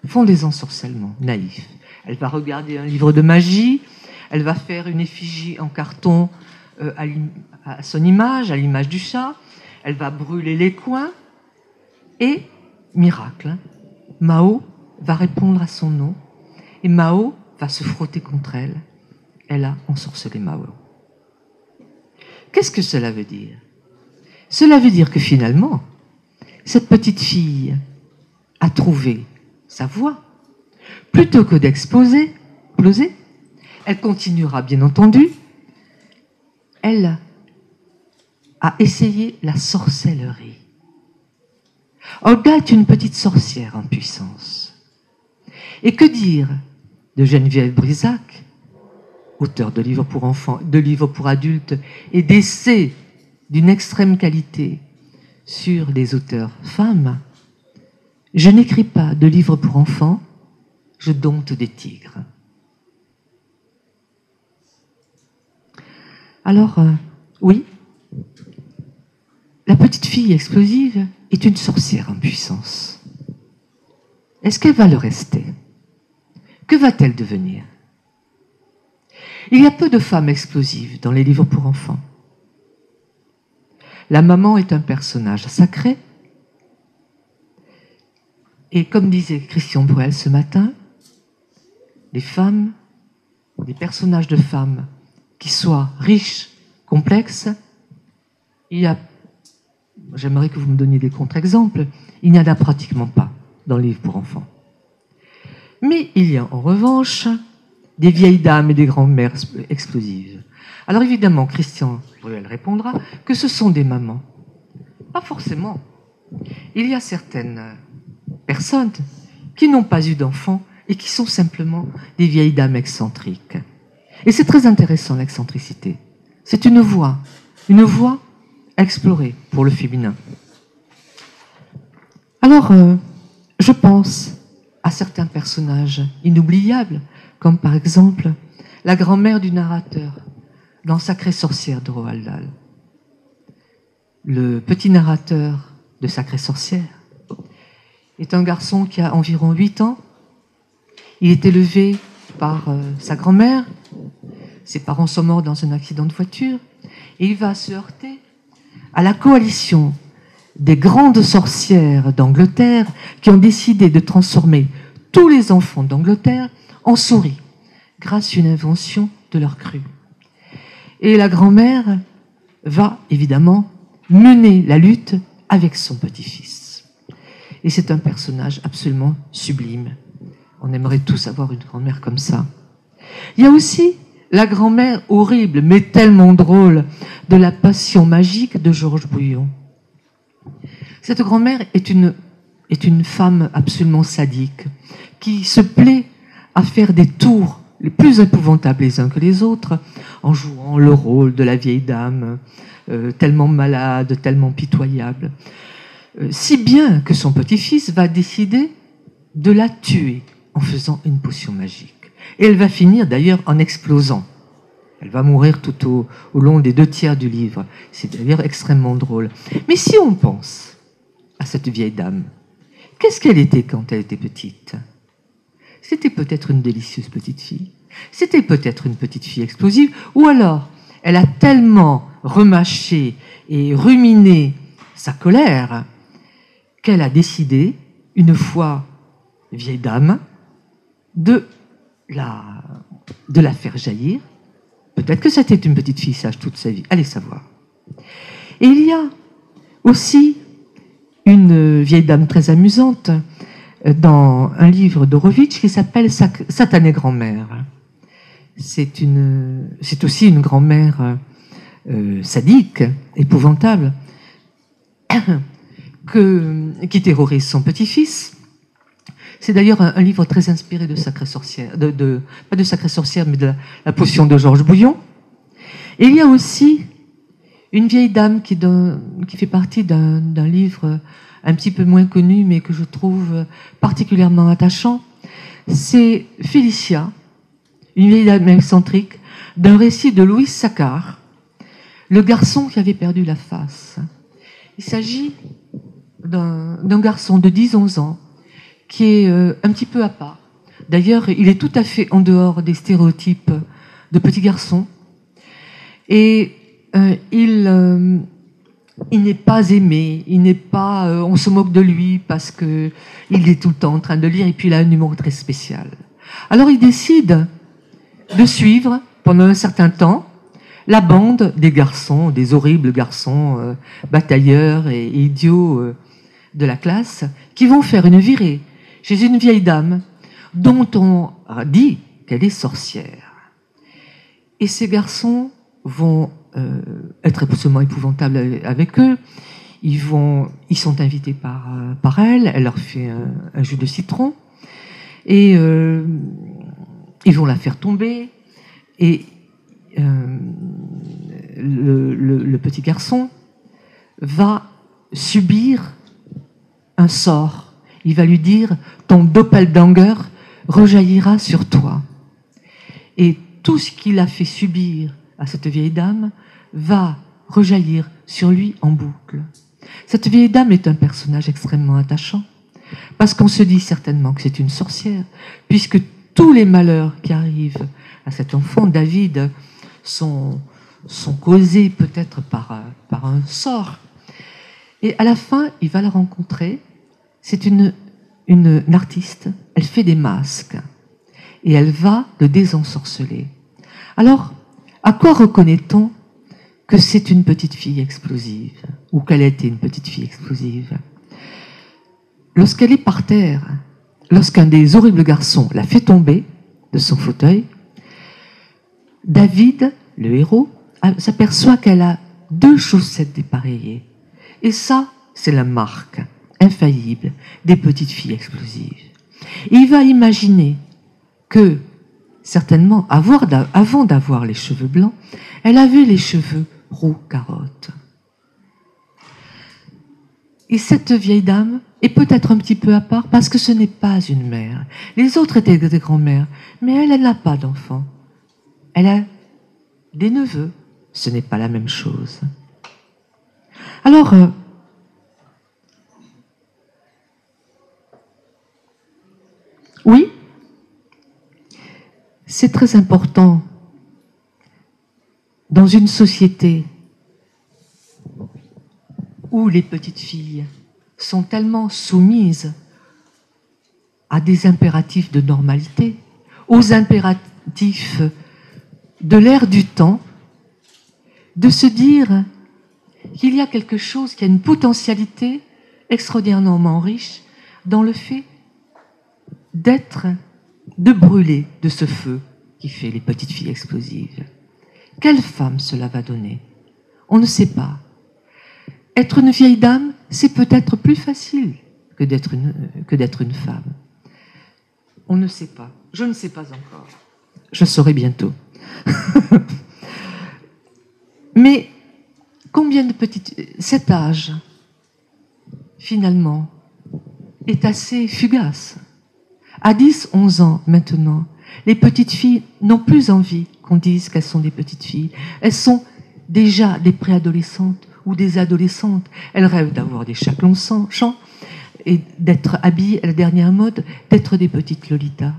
font des ensorcellements naïfs. Elle va regarder un livre de magie, elle va faire une effigie en carton à son image, à l'image du chat, elle va brûler les coins et, miracle, Mao va répondre à son nom et Mao va se frotter contre elle. Elle a ensorcelé Mao. Qu'est-ce que cela veut dire? Cela veut dire que finalement, cette petite fille a trouvé sa voie. Plutôt que d'exploser, elle continuera bien entendu. Elle a essayé la sorcellerie. Olga est une petite sorcière en puissance. Et que dire de Geneviève Brisac, auteur de livres pour enfants, de livres pour adultes et d'essais d'une extrême qualité sur les auteurs femmes? Je n'écris pas de livres pour enfants, je dompte des tigres. Alors, oui, la petite fille explosive est une sorcière en puissance. Est-ce qu'elle va le rester? Que va-t-elle devenir? Il y a peu de femmes explosives dans les livres pour enfants. La maman est un personnage sacré. Et comme disait Christian Bruel ce matin, les femmes, des personnages de femmes qui soient riches, complexes, j'aimerais que vous me donniez des contre-exemples, il n'y en a pratiquement pas dans les livres pour enfants. Mais il y a en revanche des vieilles dames et des grands-mères explosives. Alors évidemment, Christian Bruel répondra que ce sont des mamans. Pas forcément. Il y a certaines personnes qui n'ont pas eu d'enfants et qui sont simplement des vieilles dames excentriques. Et c'est très intéressant, l'excentricité. C'est une voie à explorer pour le féminin. Alors, je pense à certains personnages inoubliables, comme par exemple la grand-mère du narrateur dans Sacrée sorcière de Roald Dahl. Le petit narrateur de Sacrée sorcière est un garçon qui a environ 8 ans. Il est élevé par sa grand-mère. Ses parents sont morts dans un accident de voiture. Et il va se heurter à la coalition des grandes sorcières d'Angleterre qui ont décidé de transformer tous les enfants d'Angleterre en souris, grâce à une invention de leur crue. Et la grand-mère va évidemment mener la lutte avec son petit-fils. Et c'est un personnage absolument sublime. On aimerait tous avoir une grand-mère comme ça. Il y a aussi la grand-mère horrible, mais tellement drôle, de La Passion magique de Georges Bouillon. Cette grand-mère est une femme absolument sadique, qui se plaît à faire des tours les plus épouvantables les uns que les autres, en jouant le rôle de la vieille dame, tellement malade, tellement pitoyable. Si bien que son petit-fils va décider de la tuer en faisant une potion magique. Et elle va finir d'ailleurs en explosant. Elle va mourir tout au long des 2/3 du livre. C'est d'ailleurs extrêmement drôle. Mais si on pense à cette vieille dame, qu'est-ce qu'elle était quand elle était petite? C'était peut-être une délicieuse petite fille. C'était peut-être une petite fille explosive. Ou alors, elle a tellement remâché et ruminé sa colère qu'elle a décidé, une fois vieille dame, de la faire jaillir. Peut-être que c'était une petite fille sage toute sa vie. Allez savoir. Et il y a aussi une vieille dame très amusante dans un livre d'Horowitz qui s'appelle Satanée grand-mère. C'est aussi une grand-mère sadique, épouvantable, qui terrorise son petit-fils. C'est d'ailleurs un livre très inspiré de Sacrée sorcière, pas de Sacrée sorcière, mais de la potion de Georges Bouillon. Et il y a aussi une vieille dame qui fait partie d'un livre un petit peu moins connu, mais que je trouve particulièrement attachant. C'est Félicia, une vieille dame excentrique, d'un récit de Louis Sachar, le garçon qui avait perdu la face. Il s'agit d'un garçon de 10-11 ans, qui est un petit peu à part. D'ailleurs, il est tout à fait en dehors des stéréotypes de petit garçon. Et il n'est pas aimé, on se moque de lui parce qu'il est tout le temps en train de lire et puis il a un humour très spécial. Alors il décide de suivre pendant un certain temps la bande des garçons, des horribles garçons batailleurs et idiots de la classe qui vont faire une virée chez une vieille dame dont on dit qu'elle est sorcière. Et ces garçons vont être absolument épouvantables avec eux. Ils sont invités par elle leur fait un jus de citron, et ils vont la faire tomber, et le petit garçon va subir un sort. Il va lui dire: ton doppelganger rejaillira sur toi. Et tout ce qu'il a fait subir à cette vieille dame va rejaillir sur lui en boucle. Cette vieille dame est un personnage extrêmement attachant, parce qu'on se dit certainement que c'est une sorcière, puisque tous les malheurs qui arrivent à cet enfant, David, sont causés peut-être par un sort. Et à la fin, il va la rencontrer. C'est une artiste, elle fait des masques, et elle va le désensorceler. Alors, à quoi reconnaît-on que c'est une petite fille explosive, ou qu'elle était une petite fille explosive? Lorsqu'elle est par terre, lorsqu'un des horribles garçons la fait tomber de son fauteuil, David, le héros, s'aperçoit qu'elle a 2 chaussettes dépareillées. Et ça, c'est la marque infaillible des petites filles explosives. Et il va imaginer que, certainement, avant d'avoir les cheveux blancs, elle avait les cheveux roux carotte. Et cette vieille dame est peut-être un petit peu à part parce que ce n'est pas une mère. Les autres étaient des grands-mères, mais elle n'a pas d'enfants. Elle a des neveux. Ce n'est pas la même chose. Alors, oui, c'est très important dans une société où les petites filles sont tellement soumises à des impératifs de normalité, aux impératifs de l'ère du temps, de se dire qu'il y a quelque chose qui a une potentialité extraordinairement riche dans le fait de brûler de ce feu qui fait les petites filles explosives. Quelle femme cela va donner? On ne sait pas. Être une vieille dame, c'est peut-être plus facile que d'être une femme. On ne sait pas. Je ne sais pas encore. Je saurai bientôt. Mais combien de petites... Cet âge, finalement, est assez fugace. À 10, 11 ans maintenant, les petites filles n'ont plus envie qu'on dise qu'elles sont des petites filles. Elles sont déjà des préadolescentes ou des adolescentes. Elles rêvent d'avoir des chaclons chants et d'être habillées à la dernière mode, d'être des petites Lolitas.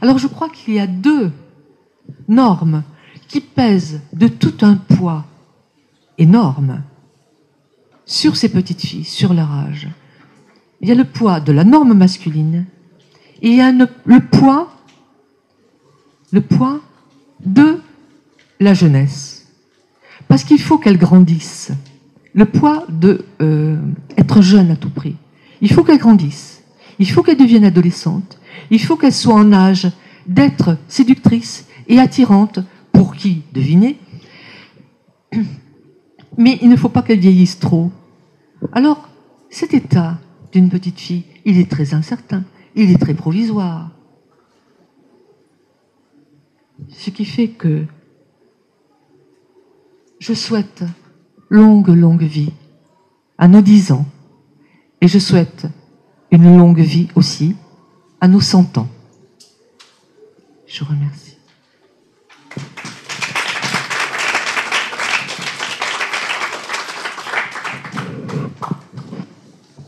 Alors je crois qu'il y a 2 normes qui pèsent de tout un poids énorme sur ces petites filles, sur leur âge. Il y a le poids de la norme masculine et il y a le poids de la jeunesse. Parce qu'il faut qu'elles grandissent. Le poids de être jeune à tout prix. Il faut qu'elles grandissent. Il faut qu'elles deviennent adolescentes. Il faut qu'elles soient en âge d'être séductrices et attirantes pour qui, devinez. Mais il ne faut pas qu'elles vieillissent trop. Alors, cet état d'une petite fille, il est très incertain, il est très provisoire. Ce qui fait que je souhaite longue vie à nos 10 ans. Et je souhaite une longue vie aussi à nos 100 ans. Je vous remercie.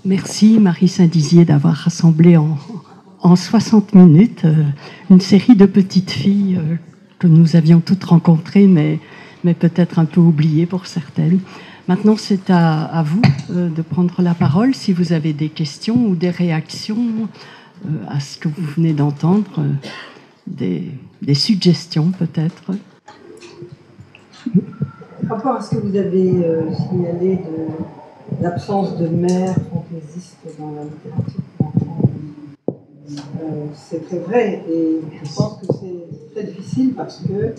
Merci Marie Saint-Dizier d'avoir rassemblé en 60 minutes une série de petites filles que nous avions toutes rencontrées, mais peut-être un peu oubliées pour certaines. Maintenant, c'est à vous de prendre la parole si vous avez des questions ou des réactions à ce que vous venez d'entendre, des suggestions peut-être. Par rapport à ce que vous avez signalé de l'absence de mère fantaisiste dans la littérature pour enfants, c'est très vrai et je pense que c'est très difficile parce que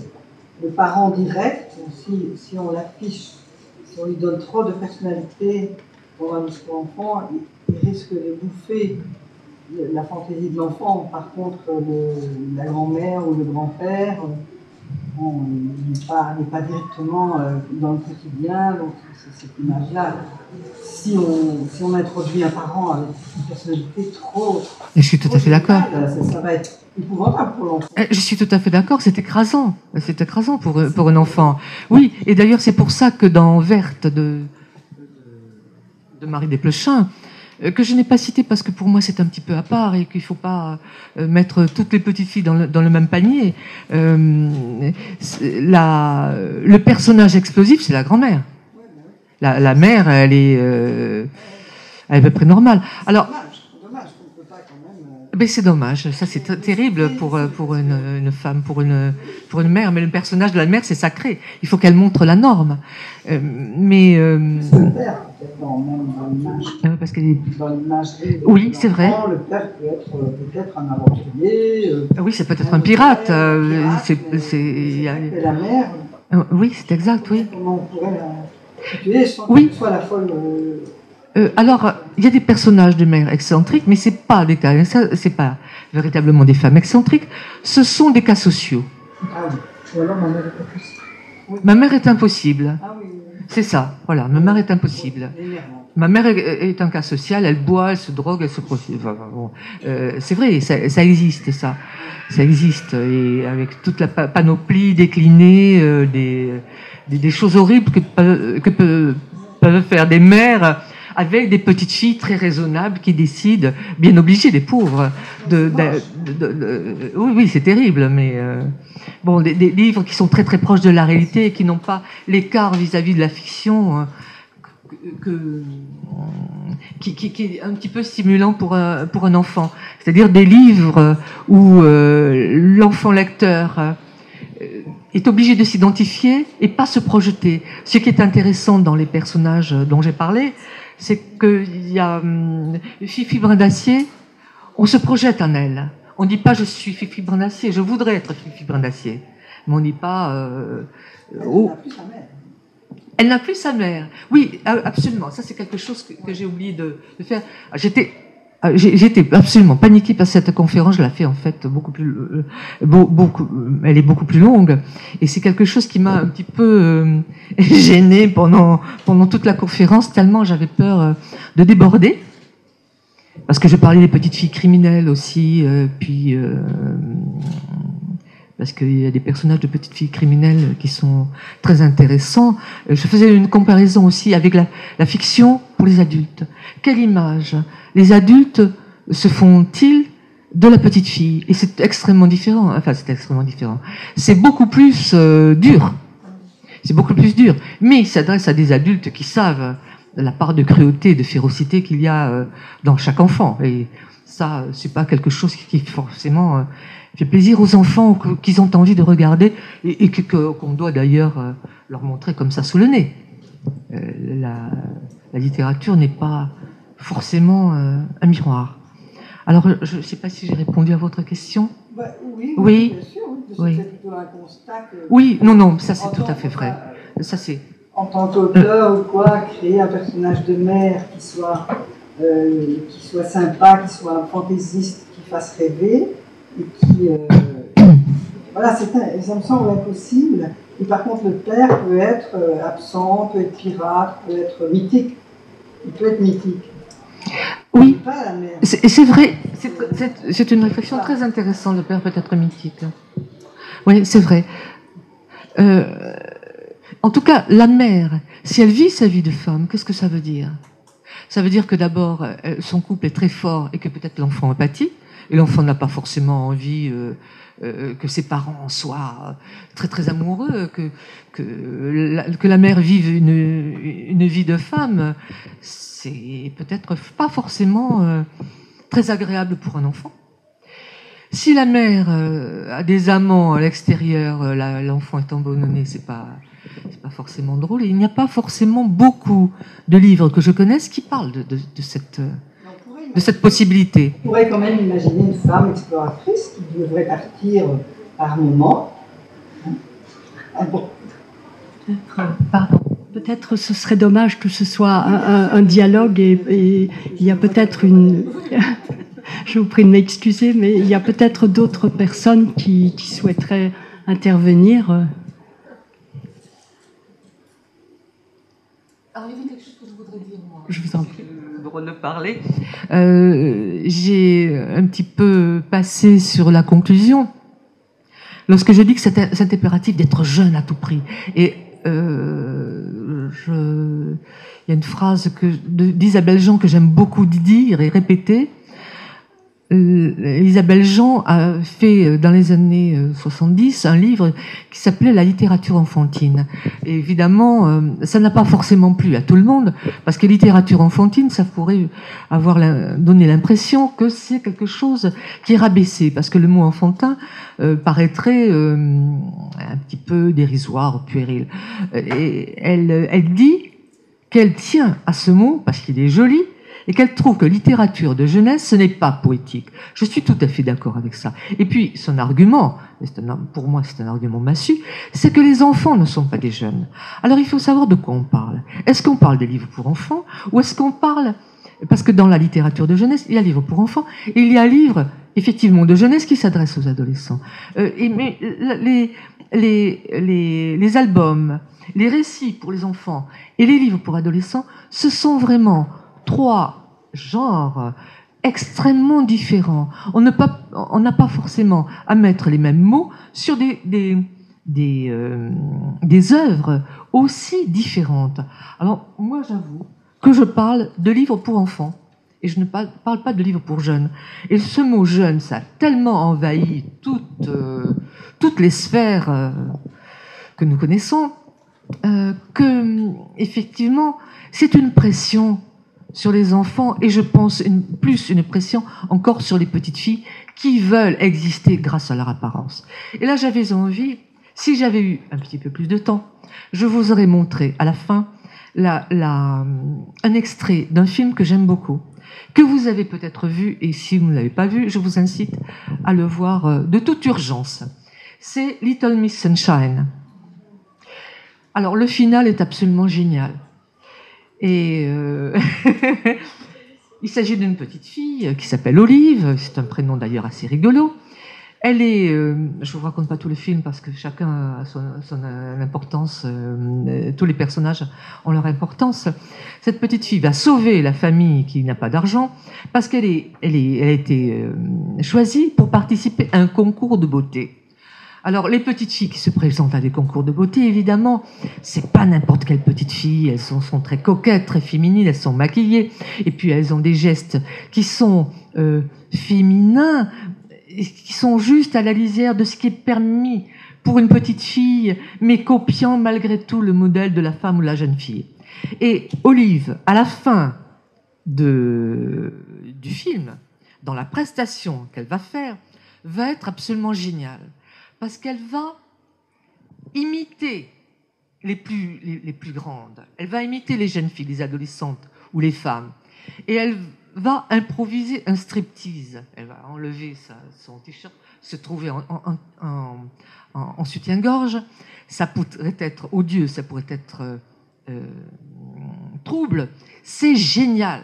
le parent direct, si on l'affiche, si on lui donne trop de personnalité dans un discours enfant, il risque de bouffer la fantaisie de l'enfant. Par contre, la grand-mère ou le grand-père bon, n'est pas directement dans le quotidien, donc cette image-là. Si on introduit un parent avec une personnalité trop... Je suis tout à fait d'accord. Ça va être épouvantable pour l'enfant. Je suis tout à fait d'accord, c'est écrasant pour un enfant. Oui, et d'ailleurs c'est pour ça que dans Verte de Marie Desplechin, que je n'ai pas cité parce que pour moi c'est un petit peu à part et qu'il ne faut pas mettre toutes les petites filles dans le même panier. Le personnage explosif, c'est la grand-mère. La mère, elle est à peu près normale. Alors, dommage qu'on ne peut pas quand même... Mais c'est dommage, ça c'est terrible pour une femme, pour une mère, mais le personnage de la mère c'est sacré, il faut qu'elle montre la norme. C'est le père, peut-être même dans l'image. Parce qu'elle est... Dans l'image. Oui, c'est vrai. Le père peut être peut-être un aventurier. Oui, c'est peut-être un pirate. Et la mère. Oui, c'est exact, oui. Comment on pourrait la situer sans oui. qu'elle soit la folle. Alors, il y a des personnages de mères excentriques, mais c'est pas véritablement des femmes excentriques. Ce sont des cas sociaux. Ah oui. Ou alors ma mère est impossible. Oui. Ma mère est impossible. Ah oui. C'est ça. Voilà, ma mère est impossible. Ma mère est un cas social. Elle boit, elle se drogue, elle se prostitue. Enfin, bon. C'est vrai, ça existe, ça. Ça existe, et avec toute la panoplie déclinée des choses horribles que peuvent faire des mères. Avec des petites filles très raisonnables qui décident, bien obligées, les pauvres. Oui, c'est terrible, mais bon, des livres qui sont très très proches de la réalité et qui n'ont pas l'écart vis-à-vis de la fiction qui est un petit peu stimulant pour un enfant. C'est-à-dire des livres où l'enfant lecteur est obligé de s'identifier et pas se projeter. Ce qui est intéressant dans les personnages dont j'ai parlé, c'est qu'il y a Fifi Brin d'Acier, on se projette en elle. On ne dit pas je suis Fifi Brin d'Acier, je voudrais être Fifi Brin d'Acier. Mais on ne dit pas... Elle n'a plus sa mère. Oui, absolument. Ça, c'est quelque chose que j'ai oublié de faire. J'étais absolument paniquée par cette conférence. Je l'ai fait en fait elle est beaucoup plus longue, et c'est quelque chose qui m'a un petit peu gênée pendant toute la conférence, tellement j'avais peur de déborder, parce que je parlais des petites filles criminelles aussi, puis parce qu'il y a des personnages de petites filles criminelles qui sont très intéressants. Je faisais une comparaison aussi avec la fiction pour les adultes. Quelle image les adultes se font-ils de la petite fille? Et c'est extrêmement différent. Enfin, c'est extrêmement différent. C'est beaucoup plus dur. C'est beaucoup plus dur. Mais il s'adresse à des adultes qui savent la part de cruauté, de férocité qu'il y a dans chaque enfant. Et ça, c'est pas quelque chose qui forcément fait plaisir aux enfants, qu'ils ont envie de regarder, et qu'on doit d'ailleurs leur montrer comme ça sous le nez. La littérature n'est pas forcément un miroir. Alors, je ne sais pas si j'ai répondu à votre question. Oui, bien sûr. Oui. C'était plutôt un constat que... Oui, non, ça c'est tout à fait vrai. Ça c'est... En tant qu'auteur ou quoi, créer un personnage de mère qui soit sympa, qui soit fantaisiste, qui fasse rêver, et qui... voilà, ça me semble impossible. Et par contre, le père peut être absent, peut être pirate, peut être mythique. Il peut être mythique. Oui, c'est vrai. C'est une réflexion très intéressante. Le père peut être mythique. Oui, c'est vrai. En tout cas, la mère, si elle vit sa vie de femme, qu'est-ce que ça veut dire? Ça veut dire que d'abord, son couple est très fort et que peut-être l'enfant empathie. Et l'enfant n'a pas forcément envie que ses parents soient très très amoureux, que la mère vive une vie de femme. C'est peut-être pas forcément très agréable pour un enfant. Si la mère a des amants à l'extérieur, l'enfant est abandonné, c'est pas forcément drôle. Et il n'y a pas forcément beaucoup de livres que je connaisse qui parlent de cette possibilité. On pourrait quand même imaginer une femme exploratrice qui devrait partir par moment. Pardon. Peut-être ce serait dommage que ce soit un dialogue et il y a peut-être une... Je vous prie de m'excuser, mais il y a peut-être d'autres personnes qui souhaiteraient intervenir. Alors, il y avait quelque chose que je voudrais dire, moi. Je vous en prie. Le droit de parler. J'ai un petit peu passé sur la conclusion lorsque je dis que c'est impératif d'être jeune à tout prix. Et il y a une phrase d'Isabelle Jean que j'aime beaucoup dire et répéter. Isabelle Jean a fait dans les années 70 un livre qui s'appelait La littérature enfantine. Et évidemment, ça n'a pas forcément plu à tout le monde, parce que littérature enfantine, ça pourrait donné l'impression que c'est quelque chose qui est rabaissé, parce que le mot enfantin paraîtrait un petit peu dérisoire, puéril. Et elle dit qu'elle tient à ce mot, parce qu'il est joli, et qu'elle trouve que littérature de jeunesse, ce n'est pas poétique. Je suis tout à fait d'accord avec ça. Et puis, son argument, pour moi c'est un argument massu, c'est que les enfants ne sont pas des jeunes. Alors il faut savoir de quoi on parle. Est-ce qu'on parle des livres pour enfants, ou est-ce qu'on parle... Parce que dans la littérature de jeunesse, il y a livres pour enfants, et il y a livres, effectivement, de jeunesse qui s'adressent aux adolescents. Mais les albums, les récits pour les enfants et les livres pour adolescents, ce sont vraiment 3 genres extrêmement différents. On n'a pas forcément à mettre les mêmes mots sur des œuvres aussi différentes. Alors, moi, j'avoue que je parle de livres pour enfants et je ne parle pas de livres pour jeunes. Et ce mot « jeune », ça a tellement envahi toutes les sphères que nous connaissons que, effectivement, c'est une pression sur les enfants, et je pense plus une pression encore sur les petites filles qui veulent exister grâce à leur apparence. Et là, j'avais envie, si j'avais eu un petit peu plus de temps, je vous aurais montré à la fin un extrait d'un film que j'aime beaucoup, que vous avez peut-être vu, et si vous ne l'avez pas vu, je vous incite à le voir de toute urgence. C'est Little Miss Sunshine. Alors, le final est absolument génial. Et il s'agit d'une petite fille qui s'appelle Olive, c'est un prénom d'ailleurs assez rigolo. Elle est, je vous raconte pas tout le film parce que chacun a son importance, tous les personnages ont leur importance. Cette petite fille va sauver la famille qui n'a pas d'argent parce qu'elle a été choisie pour participer à un concours de beauté. Alors, les petites filles qui se présentent à des concours de beauté, évidemment, c'est pas n'importe quelle petite fille. Elles sont très coquettes, très féminines, elles sont maquillées, et puis elles ont des gestes qui sont féminins, qui sont juste à la lisière de ce qui est permis pour une petite fille, mais copiant malgré tout le modèle de la femme ou la jeune fille. Et Olive, à la fin du film, dans la prestation qu'elle va faire, va être absolument géniale. Parce qu'elle va imiter les plus grandes. Elle va imiter les jeunes filles, les adolescentes ou les femmes. Et elle va improviser un striptease. Elle va enlever son t-shirt, se trouver en soutien-gorge. Ça pourrait être odieux, ça pourrait être trouble. C'est génial.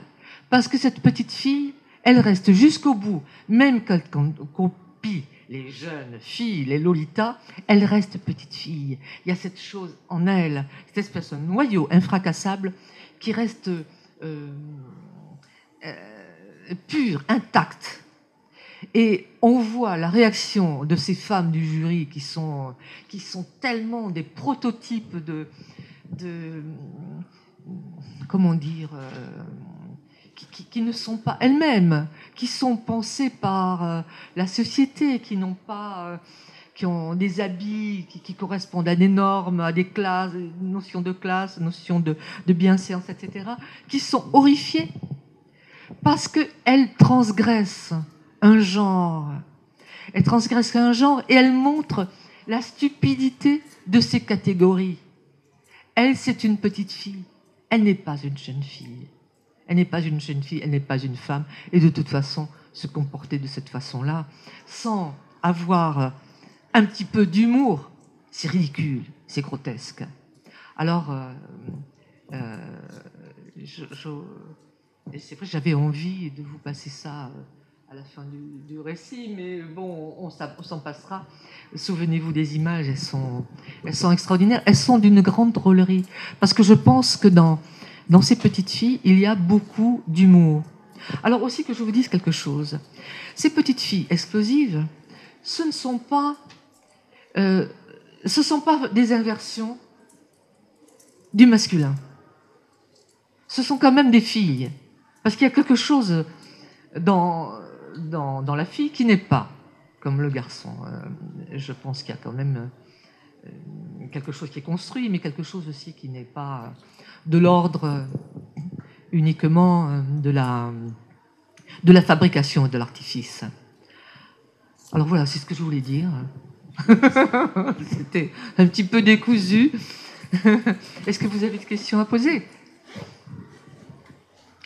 Parce que cette petite fille, elle reste jusqu'au bout. Même quand on copie les jeunes filles, les Lolitas, elle reste petite fille. Il y a cette chose en elle, cette espèce de noyau infracassable qui reste pur, intact. Et on voit la réaction de ces femmes du jury qui sont tellement des prototypes de comment dire, qui ne sont pas elles-mêmes, qui sont pensées par la société, qui ont des habits qui correspondent à des normes, à des classes, notions de classe, notions de bienséance, etc., qui sont horrifiées parce qu'elles transgressent un genre. Elles transgressent un genre et elles montrent la stupidité de ces catégories. Elle, c'est une petite fille. Elle n'est pas une jeune fille. Elle n'est pas une jeune fille, elle n'est pas une femme. Et de toute façon, se comporter de cette façon-là, sans avoir un petit peu d'humour, c'est ridicule, c'est grotesque. Alors, c'est vrai, j'avais envie de vous passer ça à la fin du récit, mais bon, on s'en passera. Souvenez-vous des images, elles sont extraordinaires. Elles sont d'une grande drôlerie, parce que je pense que dans ces petites filles, il y a beaucoup d'humour. Alors aussi que je vous dise quelque chose. Ces petites filles explosives, ce ne sont pas des inversions du masculin. Ce sont quand même des filles. Parce qu'il y a quelque chose dans la fille qui n'est pas comme le garçon. Je pense qu'il y a quand même quelque chose qui est construit, mais quelque chose aussi qui n'est pas de l'ordre uniquement de la fabrication et de l'artifice. Alors voilà, c'est ce que je voulais dire. C'était un petit peu décousu. Est-ce que vous avez des questions à poser?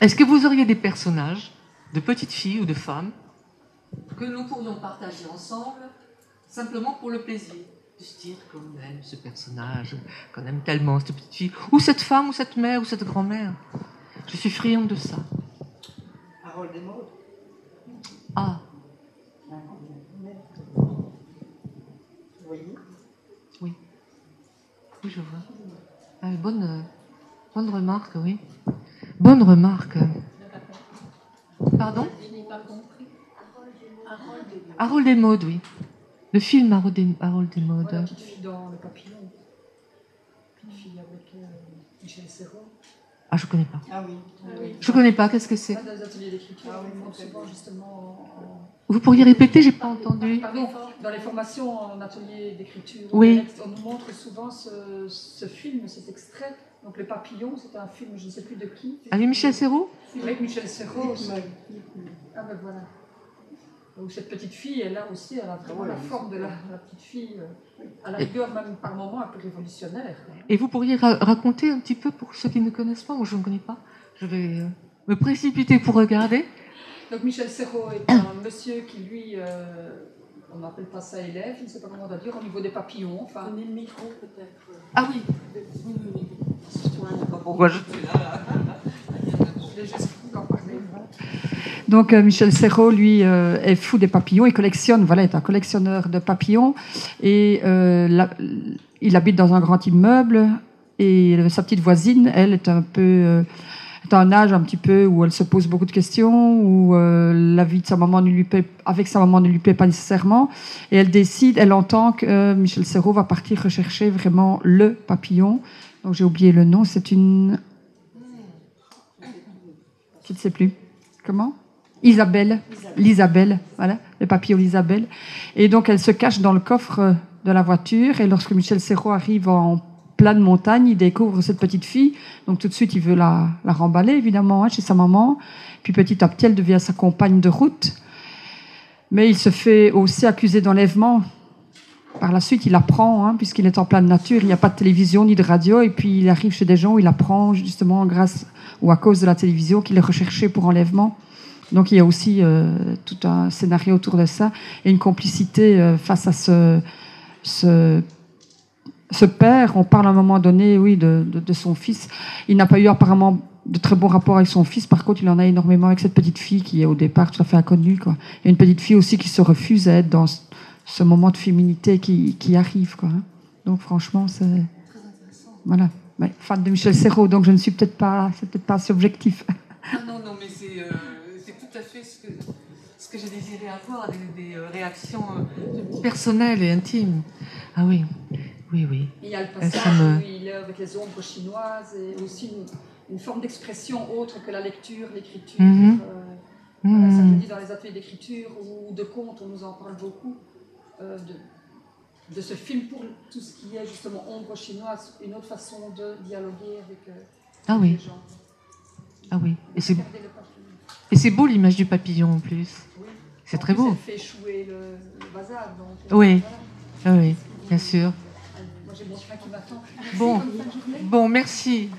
Est-ce que vous auriez des personnages de petites filles ou de femmes que nous pourrions partager ensemble, simplement pour le plaisir de se dire qu'on aime ce personnage, qu'on aime tellement cette petite fille, ou cette femme, ou cette mère, ou cette grand-mère? Je suis friande de ça. Harold et Maude. Ah. Vous voyez? Oui. Oui, je vois. Ah, bonne remarque, oui. Bonne remarque. Pardon? Je n'ai pas compris. Harold et Maude, oui. Le film Harold et Maude. La petite fille dans Le Papillon. Petite fille avec Michel Serrault. Ah, je connais pas. Ah oui. Je connais pas. Qu'est-ce que c'est? Dans les ateliers d'écriture, on montre souvent justement Vous pourriez répéter? J'ai pas entendu. Pardon, dans les formations en atelier d'écriture, Oui. on nous montre souvent ce film, cet extrait. Donc Le Papillon, c'est un film, je ne sais plus de qui. Avec Michel Serrault? Avec Michel Serrault. Ah ben voilà. Donc cette petite fille, elle a aussi, elle a vraiment la forme de la petite fille, à la rigueur même par moments un peu révolutionnaire. Et vous pourriez raconter un petit peu pour ceux qui ne connaissent pas? Moi, je ne connais pas. Je vais me précipiter pour regarder. Donc Michel Serrault est un monsieur qui, lui, on n'appelle pas ça élève, je ne sais pas comment on va dire, au niveau des papillons. Enfin, Prenez le micro peut-être. Ah oui. Pourquoi je je l'ai juste d'en parler. Donc Michel Serrault, lui, est fou des papillons. Il collectionne, voilà, est un collectionneur de papillons. Et il habite dans un grand immeuble. Et sa petite voisine, elle, est un peu... est à un âge un petit peu où elle se pose beaucoup de questions, où la vie de sa maman avec sa maman ne lui plaît pas nécessairement. Et elle décide, elle entend que Michel Serrault va partir rechercher vraiment le papillon. Donc j'ai oublié le nom, c'est une... Je ne sais plus. Comment? L'Isabelle, voilà, le papillon Isabelle. Et donc elle se cache dans le coffre de la voiture. Et lorsque Michel Serrault arrive en pleine montagne, il découvre cette petite fille. Donc tout de suite, il veut la remballer, évidemment, hein, chez sa maman. Puis petit à petit, elle devient sa compagne de route. Mais il se fait aussi accuser d'enlèvement. Par la suite, il apprend, hein, puisqu'il est en pleine nature, il n'y a pas de télévision ni de radio. Et puis il arrive chez des gens où il apprend, justement, grâce ou à cause de la télévision, qu'il est recherché pour enlèvement. Donc il y a aussi tout un scénario autour de ça et une complicité face à ce père. On parle à un moment donné, oui, de son fils. Il n'a pas eu apparemment de très bons rapports avec son fils. Par contre, il en a énormément avec cette petite fille qui est au départ tout à fait inconnue, quoi. Et une petite fille aussi qui se refuse à être dans ce moment de féminité qui arrive, quoi. Donc franchement, c'est Très intéressant. voilà. Ouais, fan de Michel Serrault, donc je ne suis peut-être pas assez objectif. Ah non, mais c'est tout à fait ce que j'ai désiré avoir, des réactions personnelles et intimes. Ah oui, oui. Et il y a le passage où il est avec les ombres chinoises et aussi une forme d'expression autre que la lecture, l'écriture. Voilà, ça me dit dans les ateliers d'écriture ou de contes, on nous en parle beaucoup, de ce film pour tout ce qui est justement ombre chinoise, une autre façon de dialoguer avec les gens. Ah oui, et c'est beau l'image du papillon en plus. Oui. C'est très beau. Elle fait échouer le bazar. Donc, Oui, voilà. oui, bien sûr. Moi j'ai mon train qui m'attend. Bon, merci.